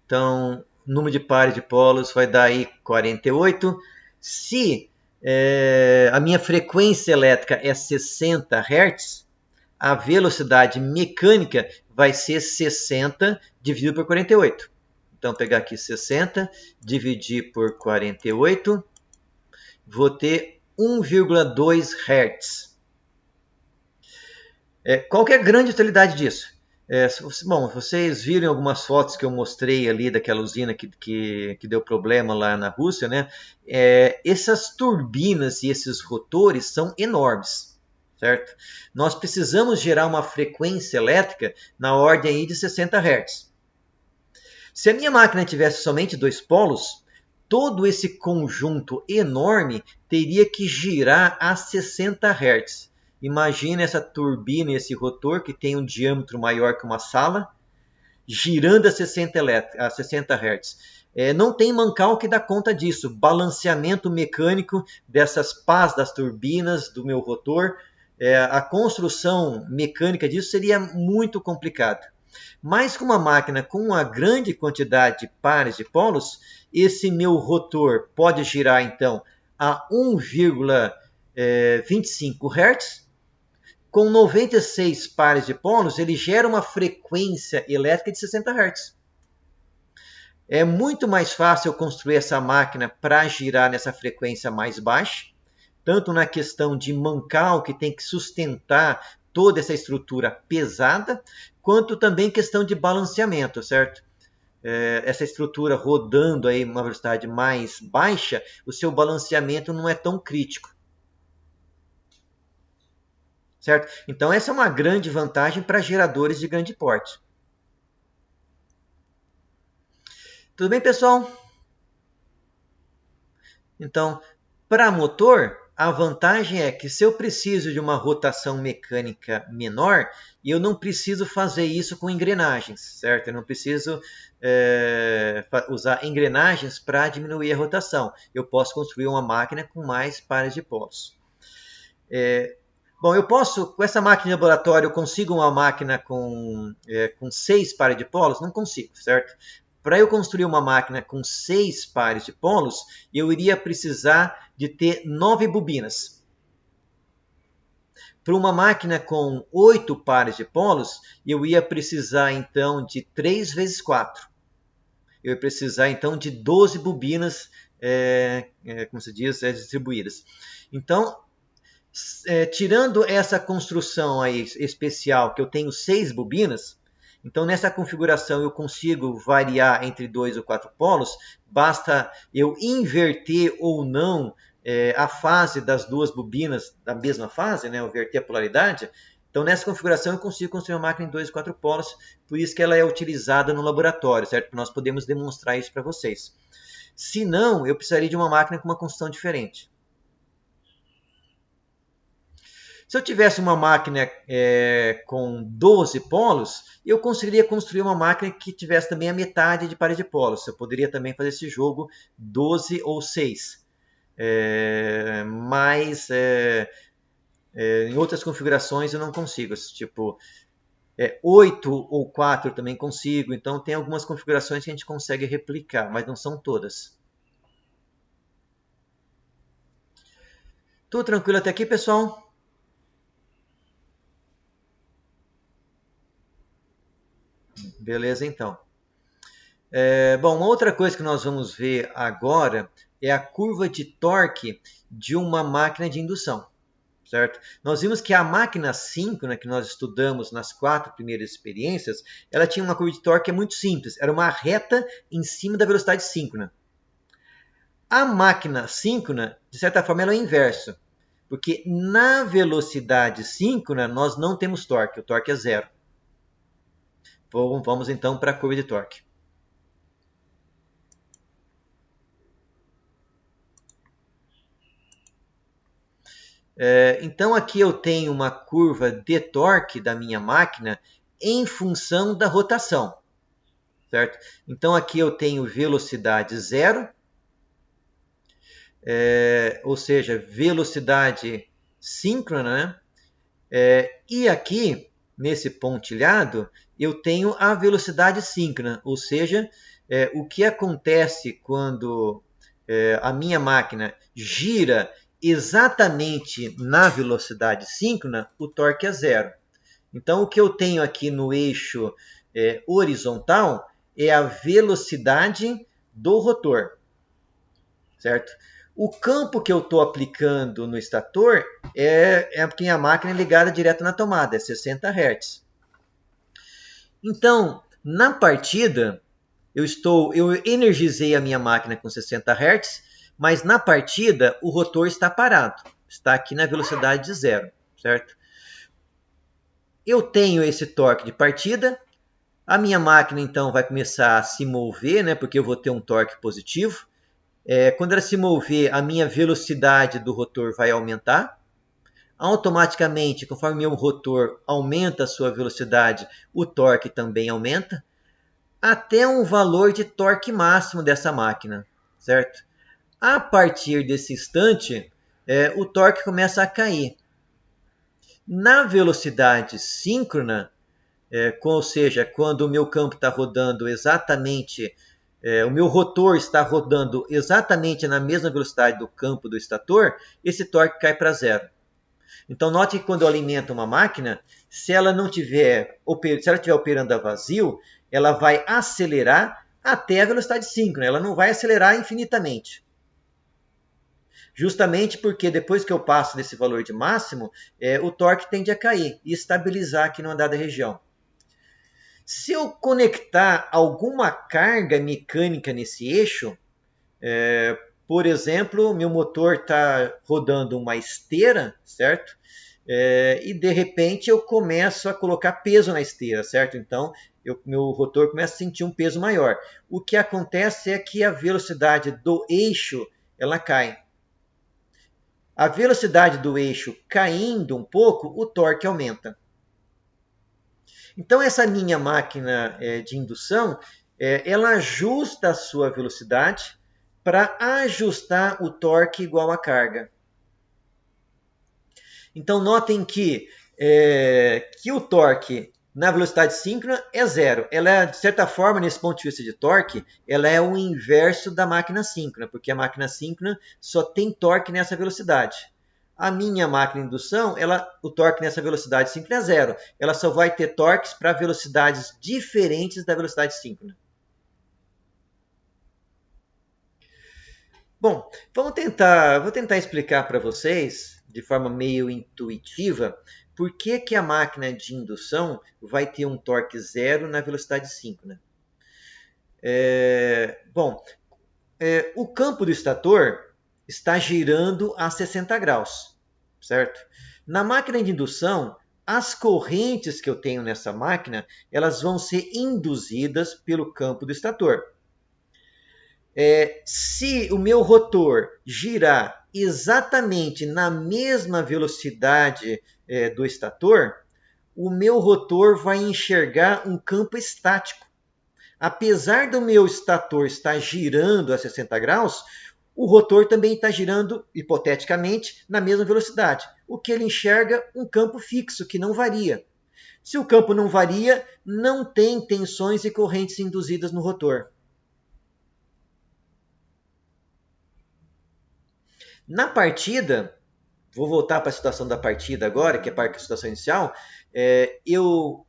Então, o número de pares de polos vai dar aí 48. Se a minha frequência elétrica é 60 Hz, a velocidade mecânica vai ser 60 dividido por 48. Então, pegar aqui 60, dividir por 48, vou ter 1,2 Hz. Qual que é a grande utilidade disso? Bom, vocês viram algumas fotos que eu mostrei ali daquela usina que deu problema lá na Rússia, né? Essas turbinas e esses rotores são enormes, certo? Nós precisamos gerar uma frequência elétrica na ordem aí de 60 Hz. Se a minha máquina tivesse somente 2 polos, todo esse conjunto enorme teria que girar a 60 Hz. Imagine essa turbina e esse rotor que tem um diâmetro maior que uma sala, girando a 60 Hz. Não tem mancal que dá conta disso. Balanceamento mecânico dessas pás das turbinas do meu rotor, a construção mecânica disso seria muito complicada. Mas com uma máquina com uma grande quantidade de pares de polos, esse meu rotor pode girar então a 1,25 Hz. Com 96 pares de polos, ele gera uma frequência elétrica de 60 Hz. É muito mais fácil eu construir essa máquina para girar nessa frequência mais baixa, tanto na questão de mancal, que tem que sustentar toda essa estrutura pesada, quanto também questão de balanceamento, certo? Essa estrutura rodando aí uma velocidade mais baixa, o seu balanceamento não é tão crítico, certo? Então essa é uma grande vantagem para geradores de grande porte. Tudo bem, pessoal? Então, para motor, a vantagem é que se eu preciso de uma rotação mecânica menor, eu não preciso fazer isso com engrenagens, certo? Eu não preciso usar engrenagens para diminuir a rotação. Eu posso construir uma máquina com mais pares de polos. Bom, eu posso, com essa máquina de laboratório, eu consigo uma máquina com 6 pares de polos? Não consigo, certo? Para eu construir uma máquina com 6 pares de polos, eu iria precisar de ter 9 bobinas. Para uma máquina com 8 pares de polos, eu ia precisar então de 3 vezes 4. Eu ia precisar então de 12 bobinas, como se diz, distribuídas. Então, tirando essa construção aí especial, que eu tenho 6 bobinas, então nessa configuração eu consigo variar entre 2 ou 4 polos, basta eu inverter ou não a fase das duas bobinas da mesma fase, né? Inverter a polaridade. Então nessa configuração eu consigo construir uma máquina em 2 ou 4 polos, por isso que ela é utilizada no laboratório, certo? Nós podemos demonstrar isso para vocês. Se não, eu precisaria de uma máquina com uma construção diferente. Se eu tivesse uma máquina com 12 polos, eu conseguiria construir uma máquina que tivesse também a metade de pares de polos. Eu poderia também fazer esse jogo 12 ou 6. Mas em outras configurações eu não consigo. Tipo, 8 ou 4 também consigo. Então tem algumas configurações que a gente consegue replicar, mas não são todas. Tudo tranquilo até aqui, pessoal? Beleza, então. Bom, uma outra coisa que nós vamos ver agora é a curva de torque de uma máquina de indução, certo? Nós vimos que a máquina síncrona que nós estudamos nas 4 primeiras experiências, ela tinha uma curva de torque muito simples, era uma reta em cima da velocidade síncrona. A máquina síncrona, de certa forma, ela é o inverso, porque na velocidade síncrona nós não temos torque, o torque é zero. Vamos então para a curva de torque. Então aqui eu tenho uma curva de torque da minha máquina em função da rotação, certo? Então aqui eu tenho velocidade zero, ou seja, velocidade síncrona, né? E aqui, nesse pontilhado, eu tenho a velocidade síncrona, ou seja, o que acontece quando a minha máquina gira exatamente na velocidade síncrona, o torque é zero. Então, o que eu tenho aqui no eixo horizontal é a velocidade do rotor, certo? O campo que eu estou aplicando no estator é porque a máquina é ligada direto na tomada, é 60 Hz. Então, na partida, eu energizei a minha máquina com 60 Hz, mas na partida o rotor está parado, está aqui na velocidade de zero, certo? Eu tenho esse torque de partida, a minha máquina então vai começar a se mover, né, porque eu vou ter um torque positivo. Quando ela se mover, a minha velocidade do rotor vai aumentar. Automaticamente, conforme meu rotor aumenta a sua velocidade, o torque também aumenta, até um valor de torque máximo dessa máquina, certo? A partir desse instante, o torque começa a cair. Na velocidade síncrona, ou seja, quando o meu campo está rodando exatamente, o meu rotor está rodando exatamente na mesma velocidade do campo do estator, esse torque cai para zero. Então, note que quando eu alimento uma máquina, se ela estiver operando a vazio, ela vai acelerar até a velocidade síncrona, ela não vai acelerar infinitamente. Justamente porque depois que eu passo desse valor de máximo, o torque tende a cair e estabilizar aqui numa dada região. Se eu conectar alguma carga mecânica nesse eixo, por exemplo, meu motor está rodando uma esteira, certo? E de repente eu começo a colocar peso na esteira, certo? Então, meu rotor começa a sentir um peso maior. O que acontece é que a velocidade do eixo ela cai. A velocidade do eixo caindo um pouco, o torque aumenta. Então, essa minha máquina de indução, ela ajusta a sua velocidade para ajustar o torque igual à carga. Então, notem que o torque na velocidade síncrona é zero. Ela, de certa forma, nesse ponto de vista de torque, ela é o inverso da máquina síncrona, porque a máquina síncrona só tem torque nessa velocidade. A minha máquina de indução, o torque nessa velocidade síncrona é zero. Ela só vai ter torques para velocidades diferentes da velocidade síncrona. Bom, vou tentar explicar para vocês, de forma meio intuitiva, por que a máquina de indução vai ter um torque zero na velocidade síncrona. O campo do estator está girando a 60 graus, certo? Na máquina de indução, as correntes que eu tenho nessa máquina, elas vão ser induzidas pelo campo do estator. Se o meu rotor girar exatamente na mesma velocidade do estator, o meu rotor vai enxergar um campo estático. Apesar do meu estator estar girando a 60 graus, o rotor também está girando, hipoteticamente, na mesma velocidade. O que ele enxerga? Um campo fixo, que não varia. Se o campo não varia, não tem tensões e correntes induzidas no rotor. Na partida, vou voltar para a situação da partida agora, que é a situação inicial, eu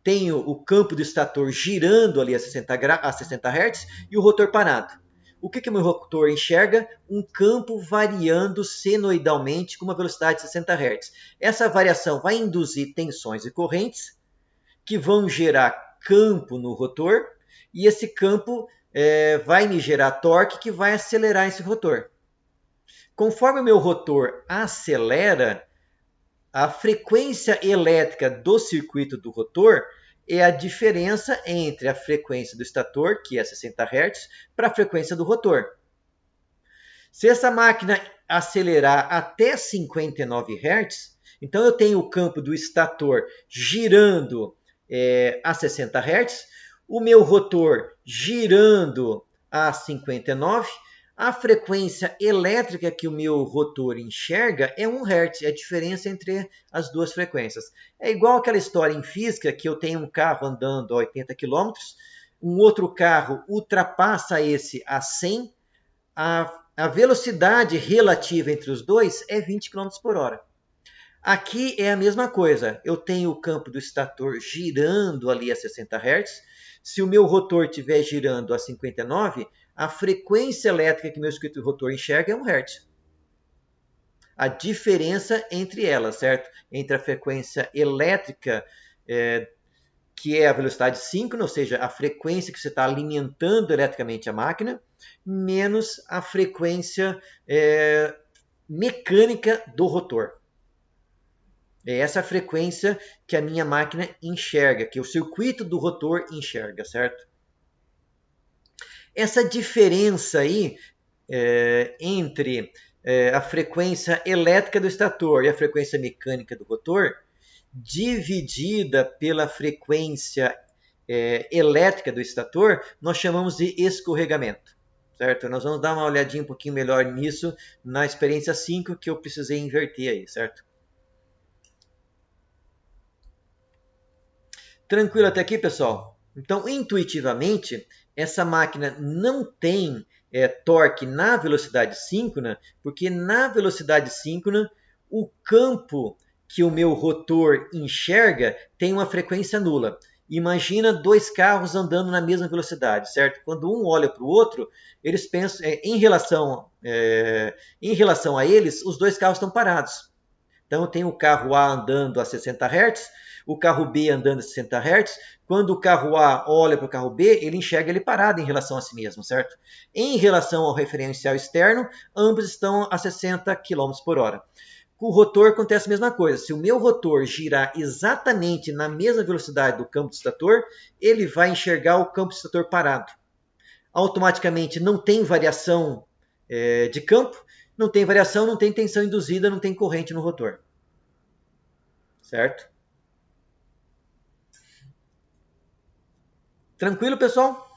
tenho o campo do estator girando ali a 60 Hz e o rotor parado. O que o meu rotor enxerga? Um campo variando senoidalmente com uma velocidade de 60 Hz. Essa variação vai induzir tensões e correntes que vão gerar campo no rotor e esse campo vai me gerar torque que vai acelerar esse rotor. Conforme o meu rotor acelera, a frequência elétrica do circuito do rotor é a diferença entre a frequência do estator, que é 60 Hz, para a frequência do rotor. Se essa máquina acelerar até 59 Hz, então eu tenho o campo do estator girando a 60 Hz, o meu rotor girando a 59 Hz, a frequência elétrica que o meu rotor enxerga é 1 Hz, é a diferença entre as duas frequências. É igual aquela história em física que eu tenho um carro andando a 80 km, um outro carro ultrapassa esse a 100, a velocidade relativa entre os dois é 20 km por hora. Aqui é a mesma coisa, eu tenho o campo do estator girando ali a 60 Hz, se o meu rotor estiver girando a 59, a frequência elétrica que meu circuito rotor enxerga é 1 Hz. A diferença entre elas, certo? Entre a frequência elétrica, que é a velocidade síncrona, ou seja, a frequência que você está alimentando eletricamente a máquina, menos a frequência mecânica do rotor. É essa a frequência que a minha máquina enxerga, que o circuito do rotor enxerga, certo? Essa diferença aí entre a frequência elétrica do estator e a frequência mecânica do rotor, dividida pela frequência elétrica do estator, nós chamamos de escorregamento. Certo? Nós vamos dar uma olhadinha um pouquinho melhor nisso na experiência 5 que eu precisei inverter aí, certo? Tranquilo até aqui, pessoal? Então, intuitivamente, essa máquina não tem torque na velocidade síncrona, porque na velocidade síncrona, o campo que o meu rotor enxerga tem uma frequência nula. Imagina dois carros andando na mesma velocidade, certo? Quando um olha para o outro, eles pensam, em relação a eles, os dois carros estão parados. Então, eu tenho o carro A andando a 60 Hz, o carro B andando a 60 Hz. Quando o carro A olha para o carro B, ele enxerga ele parado em relação a si mesmo, certo? Em relação ao referencial externo, ambos estão a 60 km por hora. Com o rotor acontece a mesma coisa. Se o meu rotor girar exatamente na mesma velocidade do campo do estator, ele vai enxergar o campo do estator parado. Automaticamente não tem variação de campo, não tem variação, não tem tensão induzida, não tem corrente no rotor. Certo? Tranquilo, pessoal?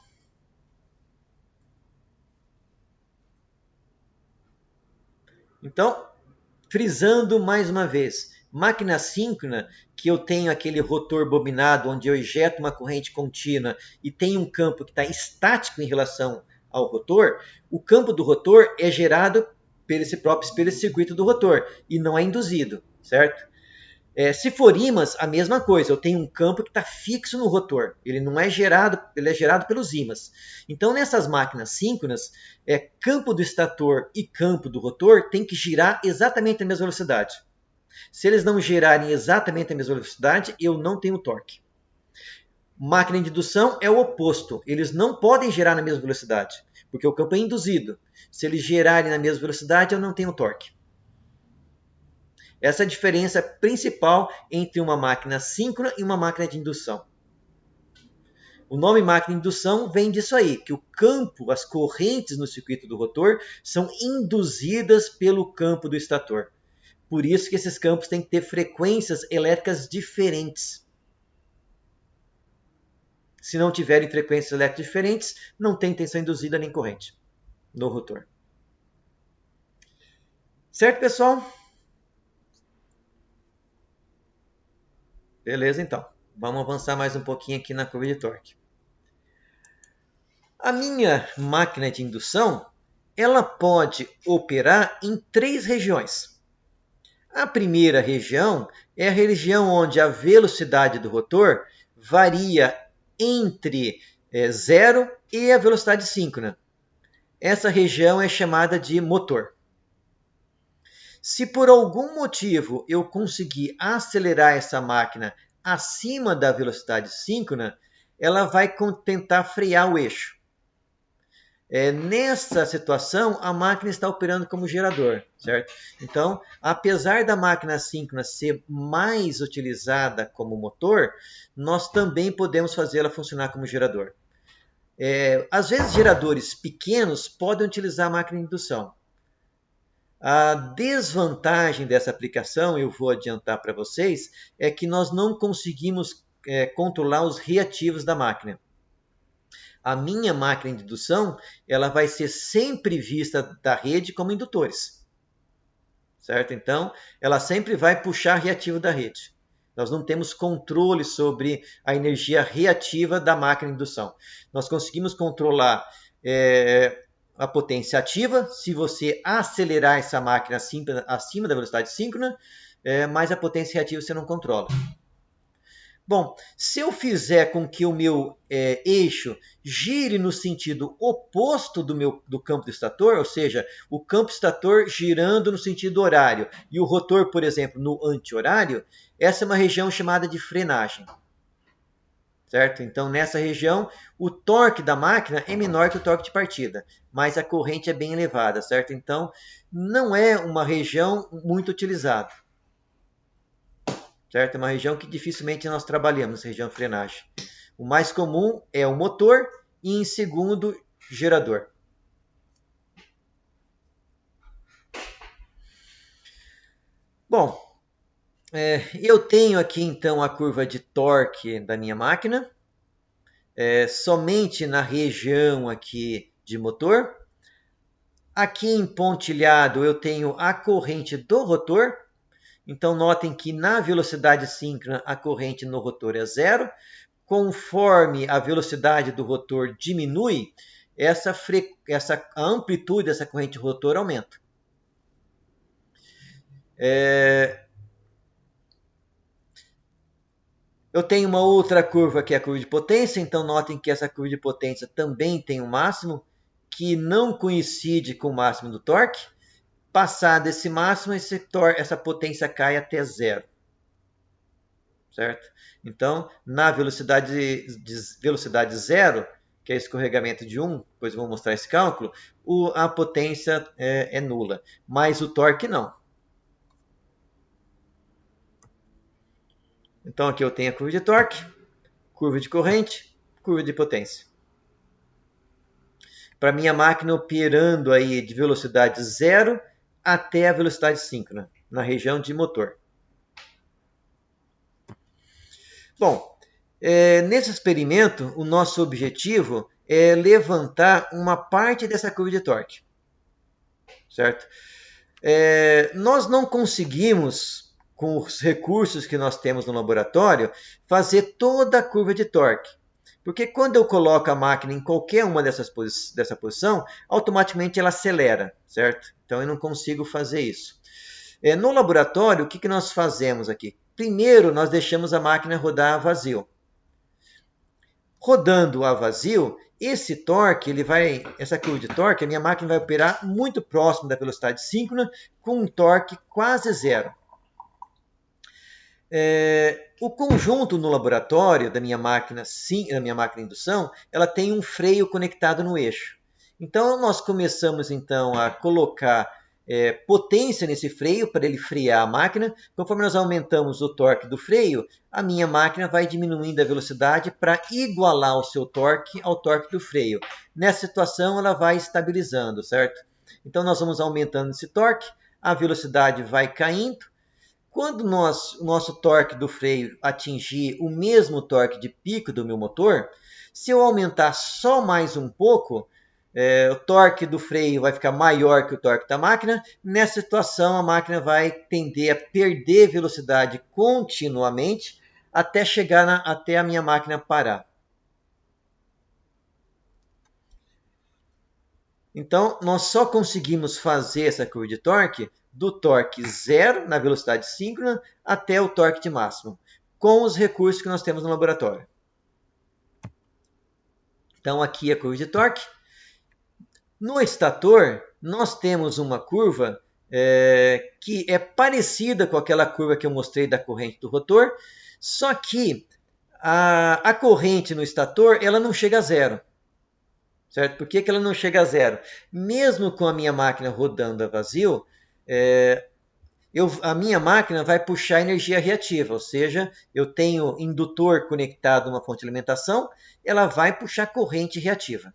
Então, frisando mais uma vez, máquina síncrona, que eu tenho aquele rotor bobinado, onde eu injeto uma corrente contínua e tenho um campo que está estático em relação ao rotor, o campo do rotor é gerado pelo esse circuito do rotor e não é induzido, certo? Se for ímãs, a mesma coisa. Eu tenho um campo que está fixo no rotor. Ele não é gerado, ele é gerado pelos ímãs. Então, nessas máquinas síncronas, campo do estator e campo do rotor tem que girar exatamente a mesma velocidade. Se eles não girarem exatamente a mesma velocidade, eu não tenho torque. Máquina de indução é o oposto. Eles não podem girar na mesma velocidade, porque o campo é induzido. Se eles girarem na mesma velocidade, eu não tenho torque. Essa é a diferença principal entre uma máquina síncrona e uma máquina de indução. O nome máquina de indução vem disso aí, que o campo, as correntes no circuito do rotor são induzidas pelo campo do estator. Por isso que esses campos têm que ter frequências elétricas diferentes. Se não tiverem frequências elétricas diferentes, não tem tensão induzida nem corrente no rotor. Certo, pessoal? Beleza, então. Vamos avançar mais um pouquinho aqui na curva de torque. A minha máquina de indução, ela pode operar em 3 regiões. A primeira região é a região onde a velocidade do rotor varia entre 0 e a velocidade síncrona. Essa região é chamada de motor. Se por algum motivo eu conseguir acelerar essa máquina acima da velocidade síncrona, ela vai tentar frear o eixo. Nessa situação, a máquina está operando como gerador, certo? Então, apesar da máquina síncrona ser mais utilizada como motor, nós também podemos fazê-la funcionar como gerador. Às vezes, geradores pequenos podem utilizar a máquina de indução. A desvantagem dessa aplicação, eu vou adiantar para vocês, é que nós não conseguimos controlar os reativos da máquina. A minha máquina de indução, ela vai ser sempre vista da rede como indutores, certo? Então, ela sempre vai puxar reativo da rede. Nós não temos controle sobre a energia reativa da máquina de indução. Nós conseguimos controlar a potência ativa se você acelerar essa máquina acima da velocidade síncrona, mas a potência reativa você não controla. Bom, se eu fizer com que o meu eixo gire no sentido oposto do campo do estator, ou seja, o campo estator girando no sentido horário e o rotor, por exemplo, no anti-horário, essa é uma região chamada de frenagem. Certo? Então, nessa região, o torque da máquina é menor que o torque de partida, mas a corrente é bem elevada, certo? Então, não é uma região muito utilizada. Certo? É uma região que dificilmente nós trabalhamos, região de frenagem. O mais comum é o motor e, em segundo, gerador. Bom, eu tenho aqui então a curva de torque da minha máquina, somente na região aqui de motor. Aqui em pontilhado eu tenho a corrente do rotor. Então, notem que na velocidade síncrona a corrente no rotor é 0. Conforme a velocidade do rotor diminui, a amplitude dessa corrente rotor aumenta. Eu tenho uma outra curva que é a curva de potência. Então, notem que essa curva de potência também tem um máximo que não coincide com o máximo do torque. Passado esse máximo, essa potência cai até 0. Certo? Então, na velocidade 0, que é escorregamento de 1, depois eu vou mostrar esse cálculo, a potência é nula, mas o torque não. Então, aqui eu tenho a curva de torque, curva de corrente, curva de potência. Para minha máquina operando aí de velocidade 0 até a velocidade síncrona, na região de motor. Bom, nesse experimento, o nosso objetivo é levantar uma parte dessa curva de torque. Certo? Nós não conseguimos, com os recursos que nós temos no laboratório, fazer toda a curva de torque. Porque quando eu coloco a máquina em qualquer uma dessa posição, automaticamente ela acelera, certo? Então eu não consigo fazer isso. No laboratório, o que nós fazemos aqui? Primeiro, nós deixamos a máquina rodar a vazio. Rodando a vazio, esse torque, essa curva de torque, a minha máquina vai operar muito próximo da velocidade síncrona, com um torque quase 0. O conjunto no laboratório da minha máquina de indução, ela tem um freio conectado no eixo. Então, nós começamos então a colocar potência nesse freio para ele frear a máquina. Conforme nós aumentamos o torque do freio, a minha máquina vai diminuindo a velocidade para igualar o seu torque ao torque do freio. Nessa situação, ela vai estabilizando, certo? Então, nós vamos aumentando esse torque, a velocidade vai caindo. Quando o nosso torque do freio atingir o mesmo torque de pico do meu motor, se eu aumentar só mais um pouco, o torque do freio vai ficar maior que o torque da máquina. Nessa situação, a máquina vai tender a perder velocidade continuamente até chegar até a minha máquina parar. Então, nós só conseguimos fazer essa curva de torque do torque 0 na velocidade síncrona até o torque de máximo. com os recursos que nós temos no laboratório. Então, aqui a curva de torque. No estator, nós temos uma curva que é parecida com aquela curva que eu mostrei da corrente do rotor, só que a corrente no estator ela não chega a zero. Certo? Por que ela não chega a zero? Mesmo com a minha máquina rodando a vazio, a minha máquina vai puxar energia reativa, ou seja, eu tenho indutor conectado a uma fonte de alimentação, ela vai puxar corrente reativa.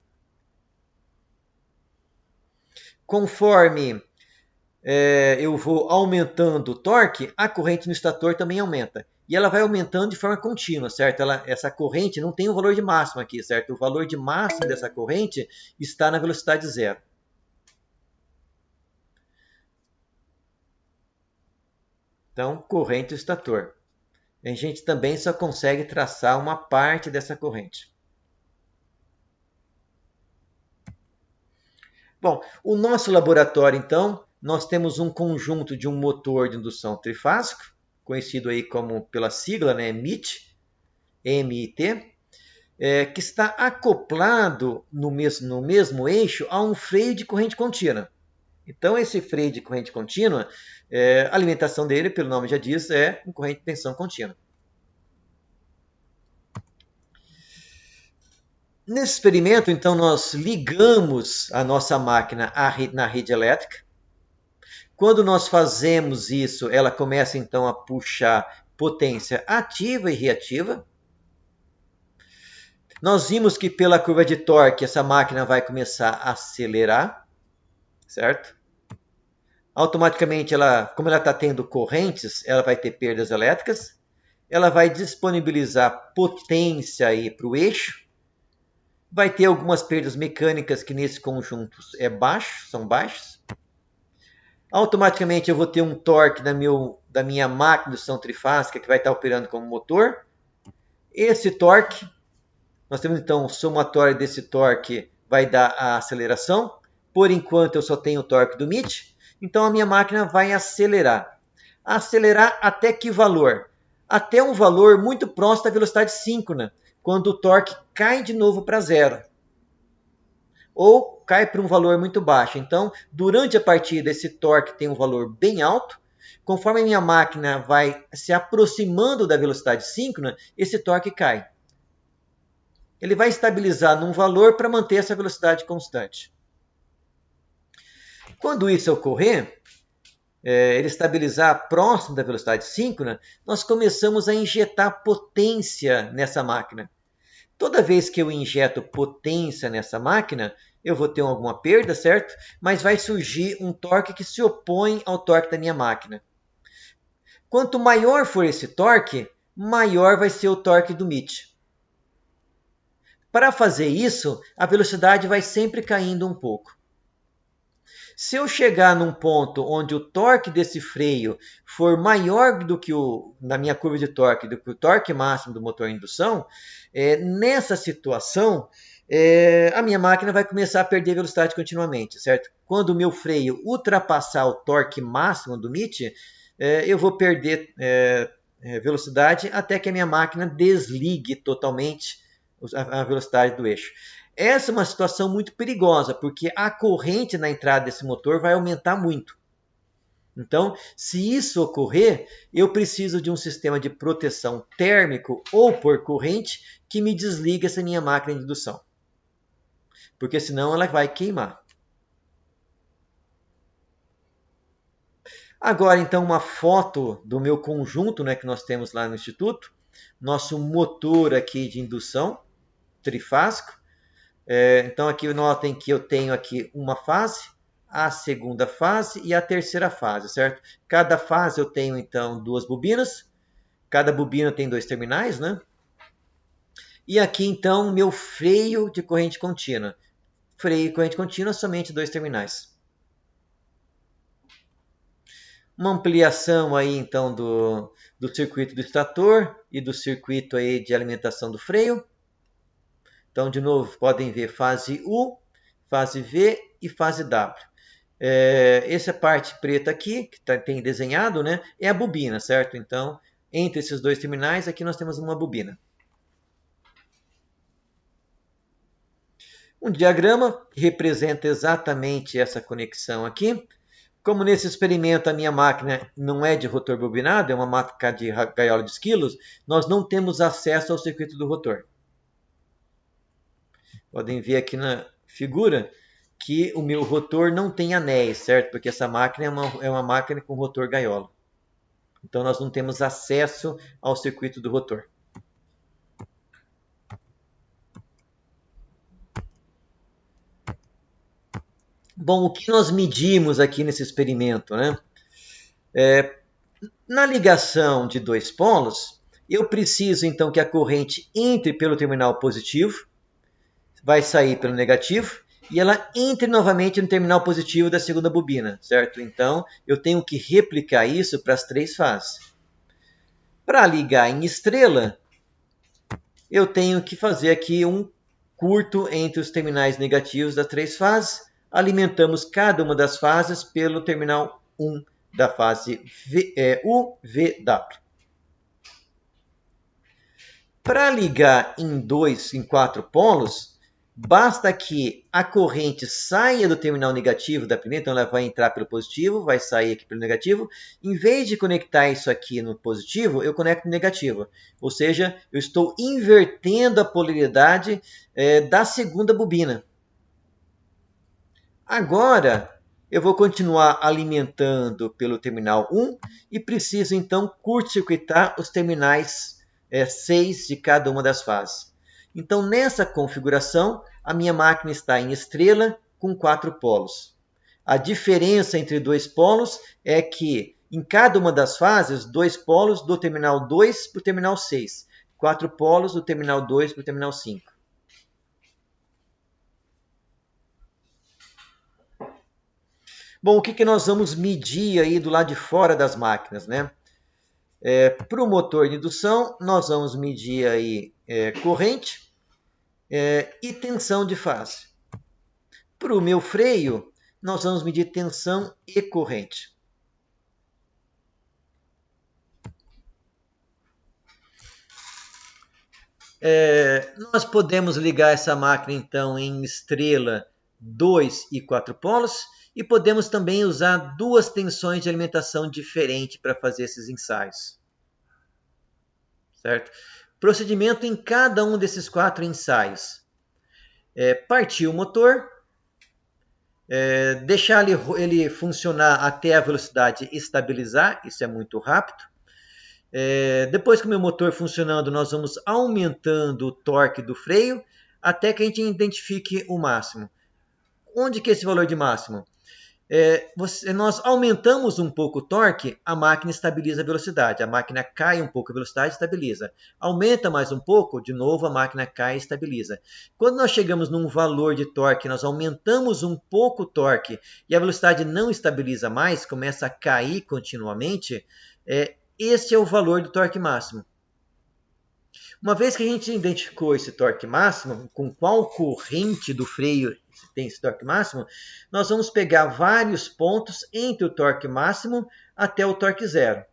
Conforme eu vou aumentando o torque, a corrente no estator também aumenta. E ela vai aumentando de forma contínua, certo? Essa corrente não tem um valor de máximo aqui, certo? O valor de máximo dessa corrente está na velocidade zero. Então, corrente do estator. A gente também só consegue traçar uma parte dessa corrente. Bom, o nosso laboratório, então, nós temos um conjunto de um motor de indução trifásico, conhecido aí como pela sigla, né, MIT, MIT, que está acoplado no mesmo eixo a um freio de corrente contínua. Então, esse freio de corrente contínua, a alimentação dele, pelo nome já diz, é com corrente de tensão contínua. Nesse experimento, então, nós ligamos a nossa máquina na rede elétrica. Quando nós fazemos isso, ela começa então a puxar potência ativa e reativa. Nós vimos que pela curva de torque essa máquina vai começar a acelerar, certo? Automaticamente, como ela está tendo correntes, ela vai ter perdas elétricas. Ela vai disponibilizar potência para o eixo. Vai ter algumas perdas mecânicas que nesse conjunto são baixas. Automaticamente eu vou ter um torque da minha máquina de indução trifásica que vai estar operando como motor. Esse torque, nós temos então o somatório desse torque vai dar a aceleração. Por enquanto eu só tenho o torque do MIT, então a minha máquina vai acelerar. Acelerar até que valor? Até um valor muito próximo da velocidade síncrona, quando o torque cai de novo para zero. Ou cai para um valor muito baixo. Então, durante a partida, esse torque tem um valor bem alto. Conforme a minha máquina vai se aproximando da velocidade síncrona, esse torque cai. Ele vai estabilizar num valor para manter essa velocidade constante. Quando isso ocorrer, ele estabilizar próximo da velocidade síncrona, nós começamos a injetar potência nessa máquina. Toda vez que eu injeto potência nessa máquina, eu vou ter alguma perda, certo? Mas vai surgir um torque que se opõe ao torque da minha máquina. Quanto maior for esse torque, maior vai ser o torque do MIT. Para fazer isso, a velocidade vai sempre caindo um pouco. Se eu chegar num ponto onde o torque desse freio for maior do que na minha curva de torque, do que o torque máximo do motor de indução, nessa situação, a minha máquina vai começar a perder velocidade continuamente, certo? Quando o meu freio ultrapassar o torque máximo do MIT, eu vou perder velocidade até que a minha máquina desligue totalmente a velocidade do eixo. Essa é uma situação muito perigosa, porque a corrente na entrada desse motor vai aumentar muito. Então, se isso ocorrer, eu preciso de um sistema de proteção térmico ou por corrente que me desligue essa minha máquina de indução. Porque senão ela vai queimar. Agora, então, uma foto do meu conjunto, né, que nós temos lá no Instituto. Nosso motor aqui de indução trifásico. Então, aqui notem que eu tenho aqui uma fase, a segunda fase e a terceira fase, certo? Cada fase eu tenho, então, duas bobinas. Cada bobina tem dois terminais, né? E aqui, então, meu freio de corrente contínua. Freio de corrente contínua, somente dois terminais. Uma ampliação aí, então, do circuito do estator e do circuito aí de alimentação do freio. Então, de novo, podem ver fase U, fase V e fase W. Essa parte preta aqui, que tem desenhado, né, é a bobina, certo? Então, entre esses dois terminais, aqui nós temos uma bobina. Um diagrama que representa exatamente essa conexão aqui. Como nesse experimento a minha máquina não é de rotor bobinado, é uma máquina de gaiola de esquilos, nós não temos acesso ao circuito do rotor. Podem ver aqui na figura que o meu rotor não tem anéis, certo? Porque essa máquina é uma máquina com rotor gaiola. Então nós não temos acesso ao circuito do rotor. Bom, o que nós medimos aqui nesse experimento, né? Na ligação de dois polos, eu preciso então que a corrente entre pelo terminal positivo, vai sair pelo negativo, e ela entre novamente no terminal positivo da segunda bobina, certo? Então, eu tenho que replicar isso para as três fases. Para ligar em estrela, eu tenho que fazer aqui um curto entre os terminais negativos das três fases. Alimentamos cada uma das fases pelo terminal 1 da fase UVW. Para ligar em 4 polos, basta que a corrente saia do terminal negativo da primeira, então ela vai entrar pelo positivo, vai sair aqui pelo negativo. Em vez de conectar isso aqui no positivo, eu conecto no negativo. Ou seja, eu estou invertendo a polaridade da segunda bobina. Agora, eu vou continuar alimentando pelo terminal 1 e preciso então curto-circuitar os terminais 6 de cada uma das fases. Então, nessa configuração, a minha máquina está em estrela com 4 polos. A diferença entre dois polos é que em cada uma das fases, 2 polos do terminal 2 para o terminal 6, 4 polos do terminal 2 para o terminal 5. Bom, o que nós vamos medir aí do lado de fora das máquinas, né? Para o motor de indução, nós vamos medir aí corrente e tensão de fase. Para o meu freio, nós vamos medir tensão e corrente. Nós podemos ligar essa máquina então em estrela 2 e 4 polos e podemos também usar duas tensões de alimentação diferentes para fazer esses ensaios. Certo? Procedimento em cada um desses 4 ensaios. Partir o motor, deixar ele funcionar até a velocidade estabilizar, isso é muito rápido. Depois que o meu motor funcionando, nós vamos aumentando o torque do freio até que a gente identifique o máximo. Onde que é esse valor de máximo? Nós aumentamos um pouco o torque, a máquina estabiliza a velocidade. A máquina cai um pouco a velocidade, estabiliza. Aumenta mais um pouco, de novo a máquina cai e estabiliza. Quando nós chegamos num valor de torque, nós aumentamos um pouco o torque e a velocidade não estabiliza mais, começa a cair continuamente, esse é o valor do torque máximo. Uma vez que a gente identificou esse torque máximo, com qual corrente do freio tem esse torque máximo, nós vamos pegar vários pontos entre o torque máximo até o torque zero,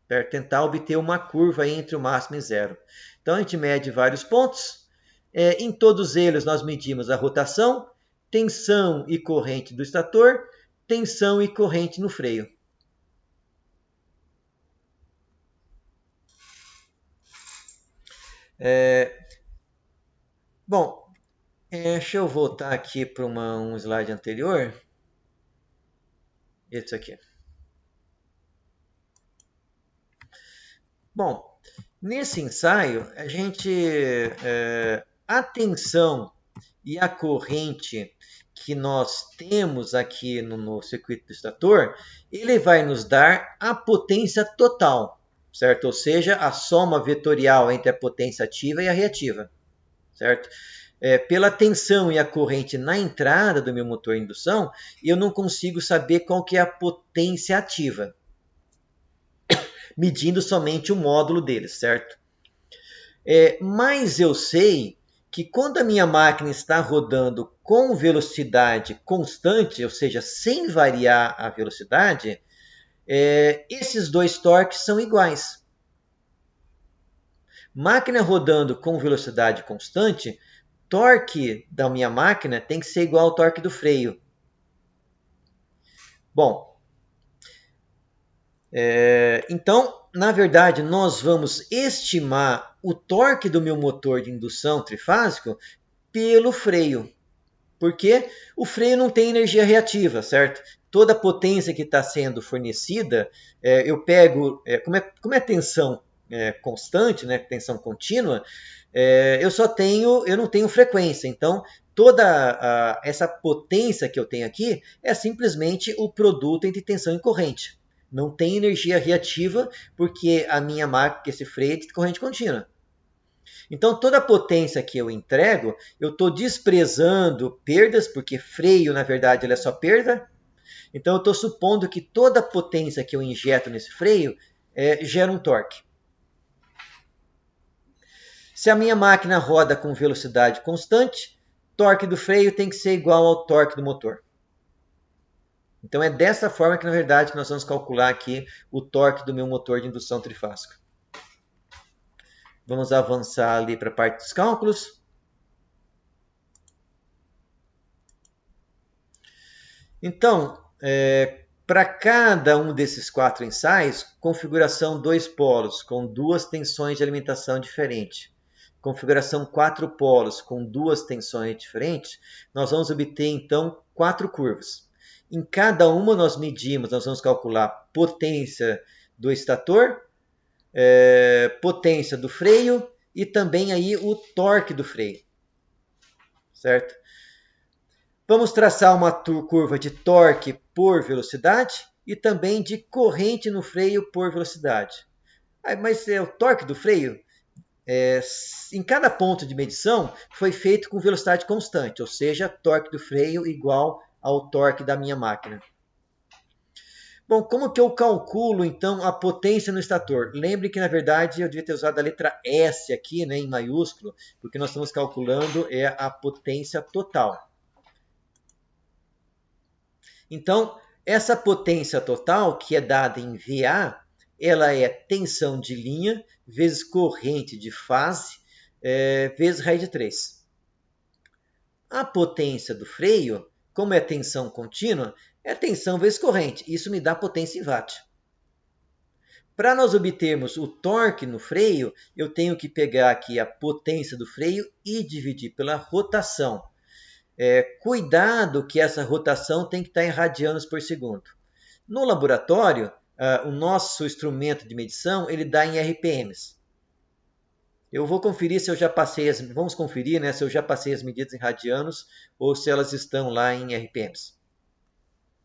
para tentar obter uma curva entre o máximo e zero. Então a gente mede vários pontos, em todos eles nós medimos a rotação, tensão e corrente do estator, tensão e corrente no freio. Bom, deixa eu voltar aqui para um slide anterior. Esse aqui. Bom, nesse ensaio, a tensão e a corrente que nós temos aqui no circuito do estator, ele vai nos dar a potência total, certo? Ou seja, a soma vetorial entre a potência ativa e a reativa, certo? Pela tensão e a corrente na entrada do meu motor de indução, eu não consigo saber qual que é a potência ativa, medindo somente o módulo deles, certo? Mas eu sei que quando a minha máquina está rodando com velocidade constante, ou seja, sem variar a velocidade, esses dois torques são iguais. Máquina rodando com velocidade constante, torque da minha máquina tem que ser igual ao torque do freio. Bom, então, na verdade, nós vamos estimar o torque do meu motor de indução trifásico pelo freio. Porque o freio não tem energia reativa, certo? Toda a potência que está sendo fornecida, eu pego, como é tensão constante, né, tensão contínua, eu não tenho frequência. Então, toda essa potência que eu tenho aqui é simplesmente o produto entre tensão e corrente. Não tem energia reativa, porque a minha máquina, esse freio é de corrente contínua. Então, toda a potência que eu entrego, eu estou desprezando perdas, porque freio, na verdade, ele é só perda. Então, eu estou supondo que toda a potência que eu injeto nesse freio gera um torque. Se a minha máquina roda com velocidade constante, torque do freio tem que ser igual ao torque do motor. Então, é dessa forma que, na verdade, nós vamos calcular aqui o torque do meu motor de indução trifásica. Vamos avançar ali para a parte dos cálculos. Então, para cada um desses 4 ensaios, configuração 2 polos com 2 tensões de alimentação diferentes. Configuração 4 polos com 2 tensões diferentes, nós vamos obter então 4 curvas. Em cada uma nós vamos calcular potência do estator, potência do freio e também aí o torque do freio, certo? Vamos traçar uma curva de torque por velocidade e também de corrente no freio por velocidade. Mas o torque do freio, em cada ponto de medição, foi feito com velocidade constante, ou seja, torque do freio igual ao torque da minha máquina. Bom, como que eu calculo então a potência no estator? Lembre que na verdade eu devia ter usado a letra S aqui, né, em maiúsculo, porque nós estamos calculando a potência total. Então, essa potência total, que é dada em VA, ela é tensão de linha vezes corrente de fase vezes raiz de 3. A potência do freio, como é tensão contínua, é tensão vezes corrente. Isso me dá potência em watt. Para nós obtermos o torque no freio, eu tenho que pegar aqui a potência do freio e dividir pela rotação. Cuidado que essa rotação tem que estar em radianos por segundo. No laboratório, o nosso instrumento de medição ele dá em RPMs. Eu vou conferir se eu já passei vamos conferir, né, se eu já passei as medidas em radianos ou se elas estão lá em RPMs.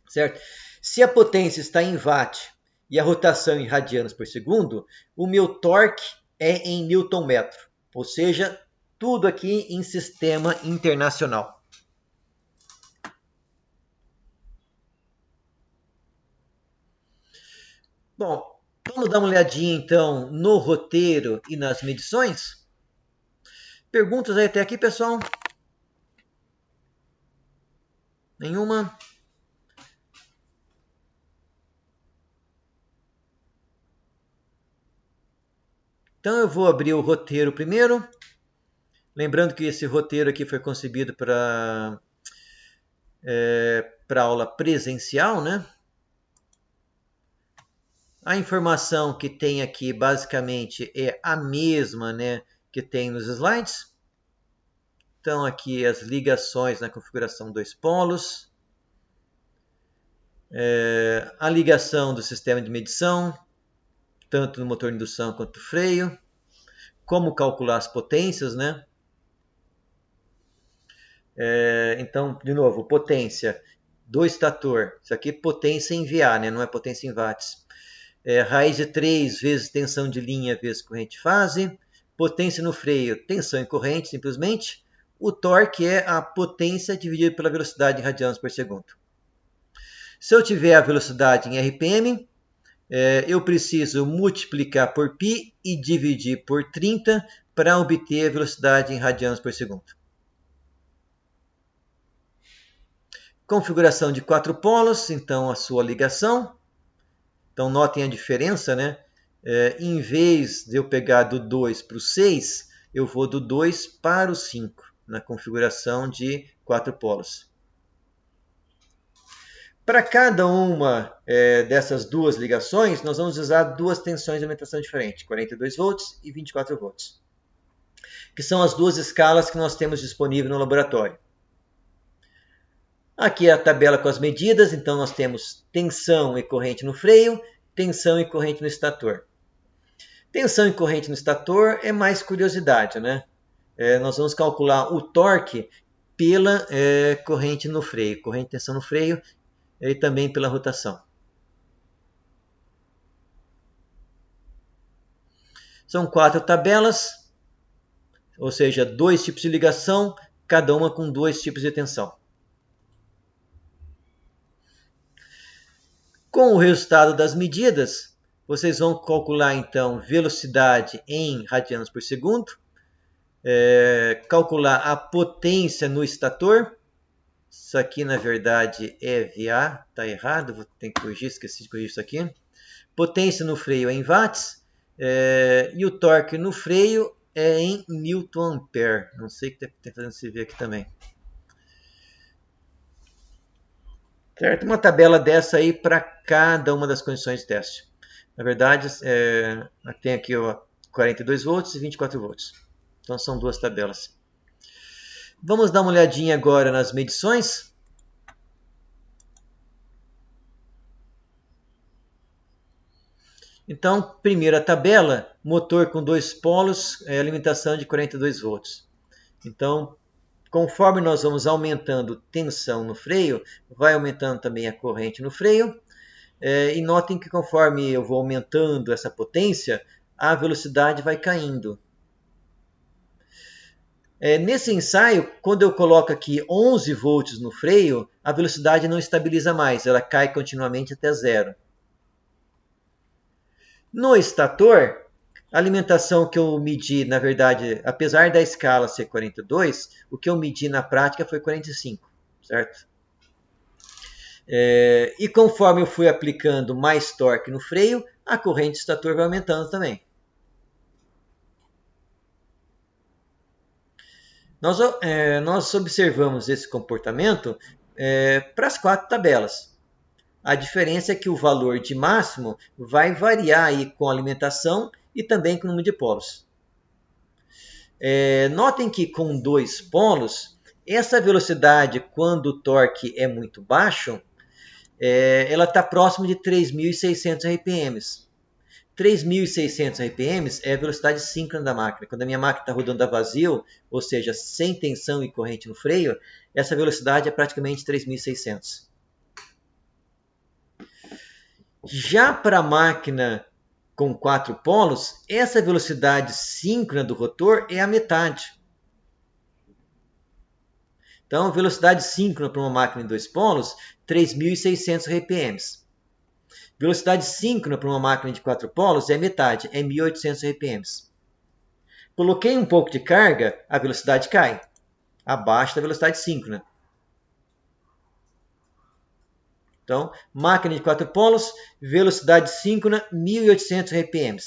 Certo? Se a potência está em watt e a rotação em radianos por segundo, o meu torque é em newton-metro. Ou seja, tudo aqui em sistema internacional. Bom, vamos dar uma olhadinha então no roteiro e nas medições? Perguntas aí até aqui, pessoal? Nenhuma? Então eu vou abrir o roteiro primeiro. Lembrando que esse roteiro aqui foi concebido para aula presencial, né? A informação que tem aqui basicamente é a mesma, né, que tem nos slides. Então aqui as ligações na configuração 2 polos. A ligação do sistema de medição, tanto no motor de indução quanto no freio. Como calcular as potências, né? Então, de novo, potência do estator. Isso aqui é potência em VA, né? Não é potência em watts. Raiz de 3 vezes tensão de linha vezes corrente de fase. Potência no freio, tensão em corrente, simplesmente. O torque é a potência dividida pela velocidade em radianos por segundo. Se eu tiver a velocidade em RPM, eu preciso multiplicar por π e dividir por 30 para obter a velocidade em radianos por segundo. Configuração de 4 polos, então a sua ligação. Então notem a diferença, né? em vez de eu pegar do 2 para o 6, eu vou do 2 para o 5, na configuração de 4 polos. Para cada uma dessas duas ligações, nós vamos usar duas tensões de alimentação diferentes, 42 volts e 24 volts, que são as duas escalas que nós temos disponível no laboratório. Aqui é a tabela com as medidas, então nós temos tensão e corrente no freio, tensão e corrente no estator. Tensão e corrente no estator é mais curiosidade, né? Nós vamos calcular o torque pela corrente no freio, corrente e tensão no freio e também pela rotação. São 4 tabelas, ou seja, 2 tipos de ligação, cada uma com 2 tipos de tensão. Com o resultado das medidas, vocês vão calcular então velocidade em radianos por segundo, calcular a potência no estator. Isso aqui na verdade é VA, está errado, vou ter que corrigir, esqueci de corrigir isso aqui. Potência no freio é em watts, e o torque no freio é em Newton Ampere. Não sei o que está fazendo se ver aqui também. Certo? Uma tabela dessa aí para cada uma das condições de teste. Na verdade, tem aqui 42 volts e 24 volts. Então são duas tabelas. Vamos dar uma olhadinha agora nas medições. Então, primeira tabela, motor com 2 polos, alimentação de 42 volts. Então, conforme nós vamos aumentando tensão no freio, vai aumentando também a corrente no freio. E notem que conforme eu vou aumentando essa potência, a velocidade vai caindo. Nesse ensaio, quando eu coloco aqui 11 volts no freio, a velocidade não estabiliza mais, ela cai continuamente até zero. No estator, a alimentação que eu medi, na verdade, apesar da escala ser 42, o que eu medi na prática foi 45, certo? E conforme eu fui aplicando mais torque no freio, a corrente do estator vai aumentando também. Nós observamos esse comportamento para as 4 tabelas. A diferença é que o valor de máximo vai variar aí com a alimentação e também com o número de polos. Notem que com 2 polos, essa velocidade, quando o torque é muito baixo, ela está próximo de 3.600 RPM. 3.600 RPM é a velocidade síncrona da máquina. Quando a minha máquina está rodando a vazio, ou seja, sem tensão e corrente no freio, essa velocidade é praticamente 3.600. Já para a máquina com 4 polos, essa velocidade síncrona do rotor é a metade. Então, a velocidade síncrona para uma máquina em 2 polos, 3.600 RPM. Velocidade síncrona para uma máquina de 4 polos é metade, é 1.800 RPM. Coloquei um pouco de carga, a velocidade cai, abaixo da velocidade síncrona. Então, máquina de 4 polos, velocidade síncrona 1.800 RPM.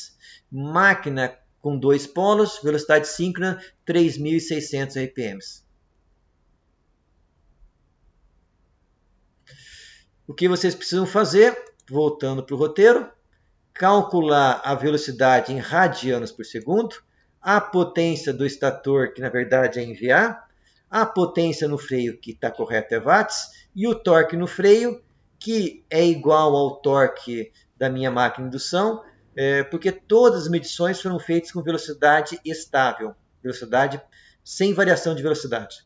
Máquina com 2 polos, velocidade síncrona 3.600 RPM. O que vocês precisam fazer, voltando para o roteiro, calcular a velocidade em radianos por segundo, a potência do estator, que na verdade é em VA, a potência no freio, que está correto é watts, e o torque no freio, que é igual ao torque da minha máquina de indução, porque todas as medições foram feitas com velocidade estável, velocidade sem variação de velocidade.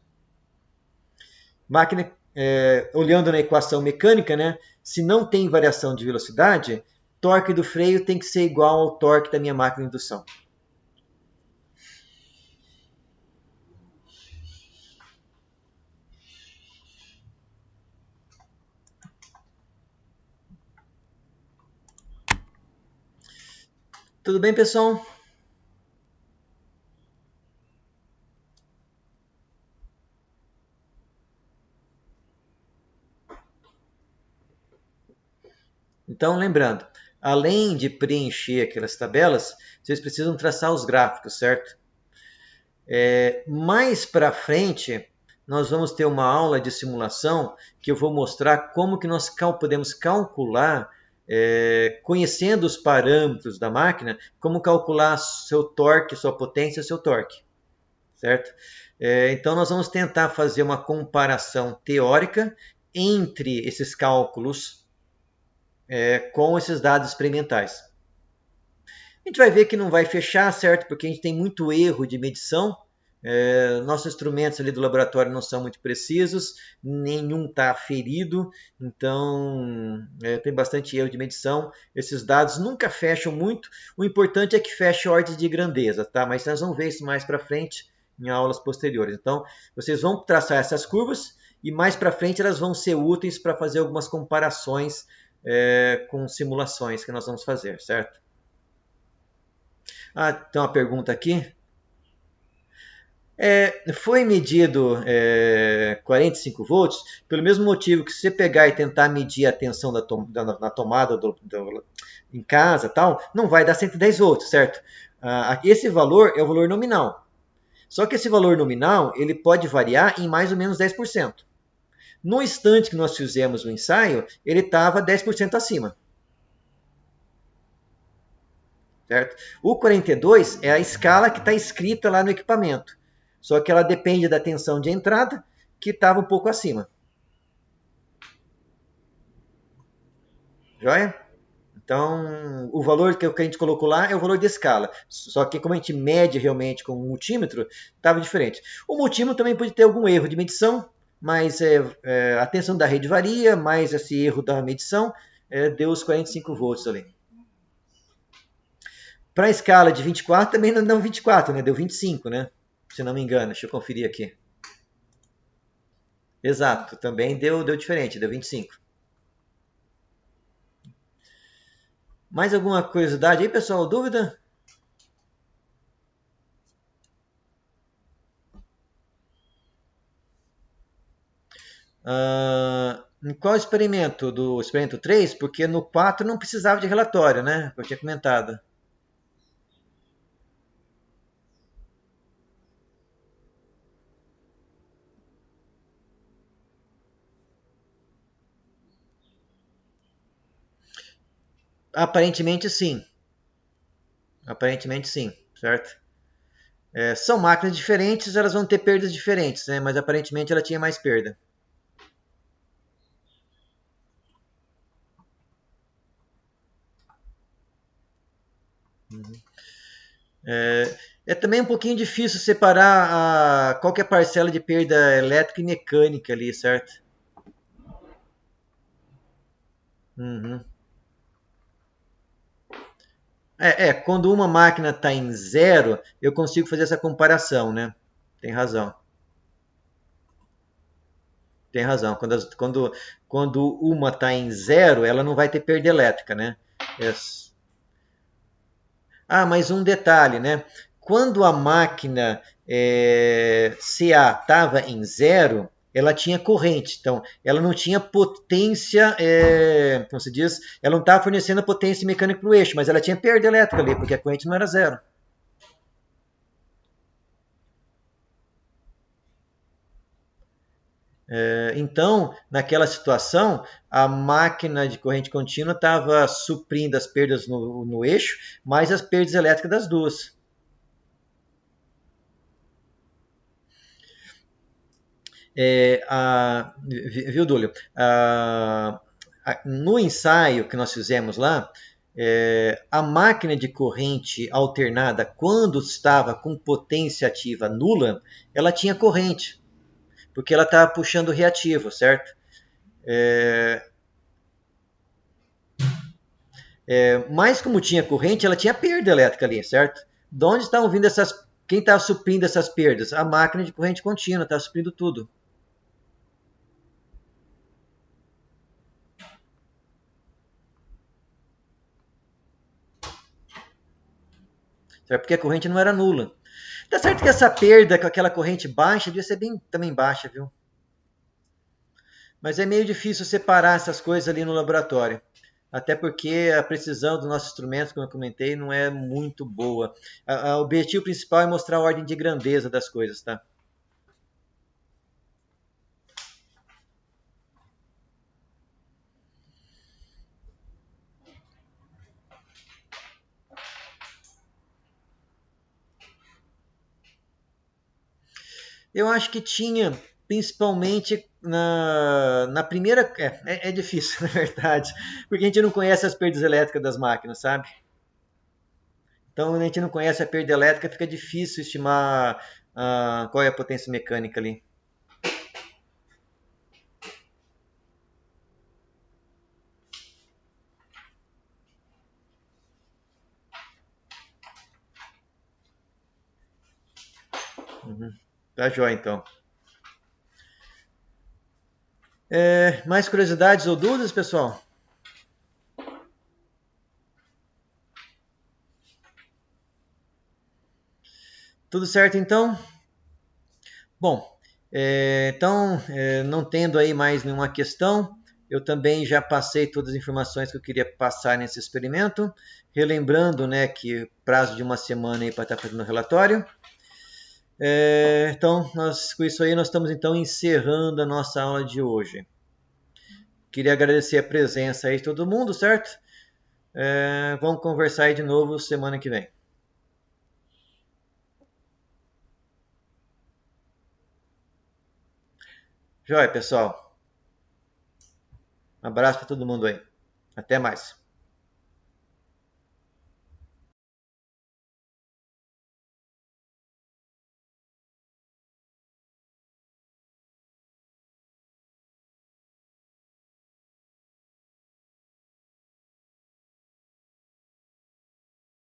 Máquina, olhando na equação mecânica, né, se não tem variação de velocidade, torque do freio tem que ser igual ao torque da minha máquina de indução. Tudo bem, pessoal? Então, lembrando, além de preencher aquelas tabelas, vocês precisam traçar os gráficos, certo? Mais para frente, nós vamos ter uma aula de simulação que eu vou mostrar como que nós podemos calcular, conhecendo os parâmetros da máquina, como calcular seu torque, sua potência, seu torque, certo? Então nós vamos tentar fazer uma comparação teórica entre esses cálculos com esses dados experimentais. A gente vai ver que não vai fechar, certo? Porque a gente tem muito erro de medição. Nossos instrumentos ali do laboratório não são muito precisos, nenhum está ferido, então tem bastante erro de medição. Esses dados nunca fecham muito. O importante é que feche ordens de grandeza, tá? Mas nós vamos ver isso mais para frente em aulas posteriores. Então, vocês vão traçar essas curvas e mais para frente elas vão ser úteis para fazer algumas comparações com simulações que nós vamos fazer, certo? Tem uma pergunta aqui. Foi medido 45 volts pelo mesmo motivo que se você pegar e tentar medir a tensão na tomada em casa, tal, não vai dar 110 volts, certo? Esse valor é o valor nominal. Só que esse valor nominal ele pode variar em mais ou menos 10%. No instante que nós fizemos o ensaio, ele estava 10% acima. Certo? O 42 é a escala que está escrita lá no equipamento. Só que ela depende da tensão de entrada, que estava um pouco acima. Joia? Então, o valor que a gente colocou lá é o valor de escala. Só que como a gente mede realmente com o multímetro, estava diferente. O multímetro também pode ter algum erro de medição, mas a tensão da rede varia, mais esse erro da medição deu os 45 volts ali. Para a escala de 24 também não deu 24, né? Deu 25, né? Se não me engano, deixa eu conferir aqui. Exato, também deu diferente, deu 25. Mais alguma curiosidade aí, pessoal? Dúvida? Em qual experimento? Do experimento 3? Porque no 4 não precisava de relatório, né? Eu tinha comentado. Aparentemente sim. Aparentemente sim, certo? São máquinas diferentes, elas vão ter perdas diferentes, né? Mas aparentemente ela tinha mais perda. É também um pouquinho difícil separar qual que é a parcela de perda elétrica e mecânica ali, certo? Uhum. Quando uma máquina está em zero, eu consigo fazer essa comparação, né? Tem razão. Tem razão. Quando uma está em zero, ela não vai ter perda elétrica, né? Mas um detalhe, né? Quando a máquina CA estava em zero, ela tinha corrente. Então, ela não tinha potência, como se diz, ela não estava fornecendo potência mecânica para o eixo, mas ela tinha perda elétrica ali, porque a corrente não era zero. Então, naquela situação, a máquina de corrente contínua estava suprindo as perdas no eixo, mais as perdas elétricas das duas. Viu, Dúlio? No ensaio que nós fizemos lá, a máquina de corrente alternada, quando estava com potência ativa nula, ela tinha corrente, porque ela estava puxando reativo, certo? Mas como tinha corrente, ela tinha perda elétrica ali, certo? De onde estavam vindo essas... Quem estava suprindo essas perdas? A máquina de corrente contínua estava suprindo tudo. Certo? Porque a corrente não era nula. Tá certo que essa perda com aquela corrente baixa devia ser bem também baixa, viu? Mas é meio difícil separar essas coisas ali no laboratório. até porque a precisão do nosso instrumento, como eu comentei, não é muito boa. O objetivo principal é mostrar a ordem de grandeza das coisas, tá? Eu acho que tinha, principalmente na primeira. É difícil, na verdade, porque a gente não conhece as perdas elétricas das máquinas, sabe? Então, a gente não conhece a perda elétrica, fica difícil estimar qual é a potência mecânica ali. Uhum. Tá joia, então. Mais curiosidades ou dúvidas, pessoal? Tudo certo, então? Bom, então, não tendo aí mais nenhuma questão, eu também já passei todas as informações que eu queria passar nesse experimento, relembrando, né, que prazo de uma semana aí para estar fazendo o relatório. Então, com isso aí, nós estamos então encerrando a nossa aula de hoje. Queria agradecer a presença aí de todo mundo, certo? Vamos conversar aí de novo semana que vem. Joia, pessoal. Um abraço para todo mundo aí. Até mais.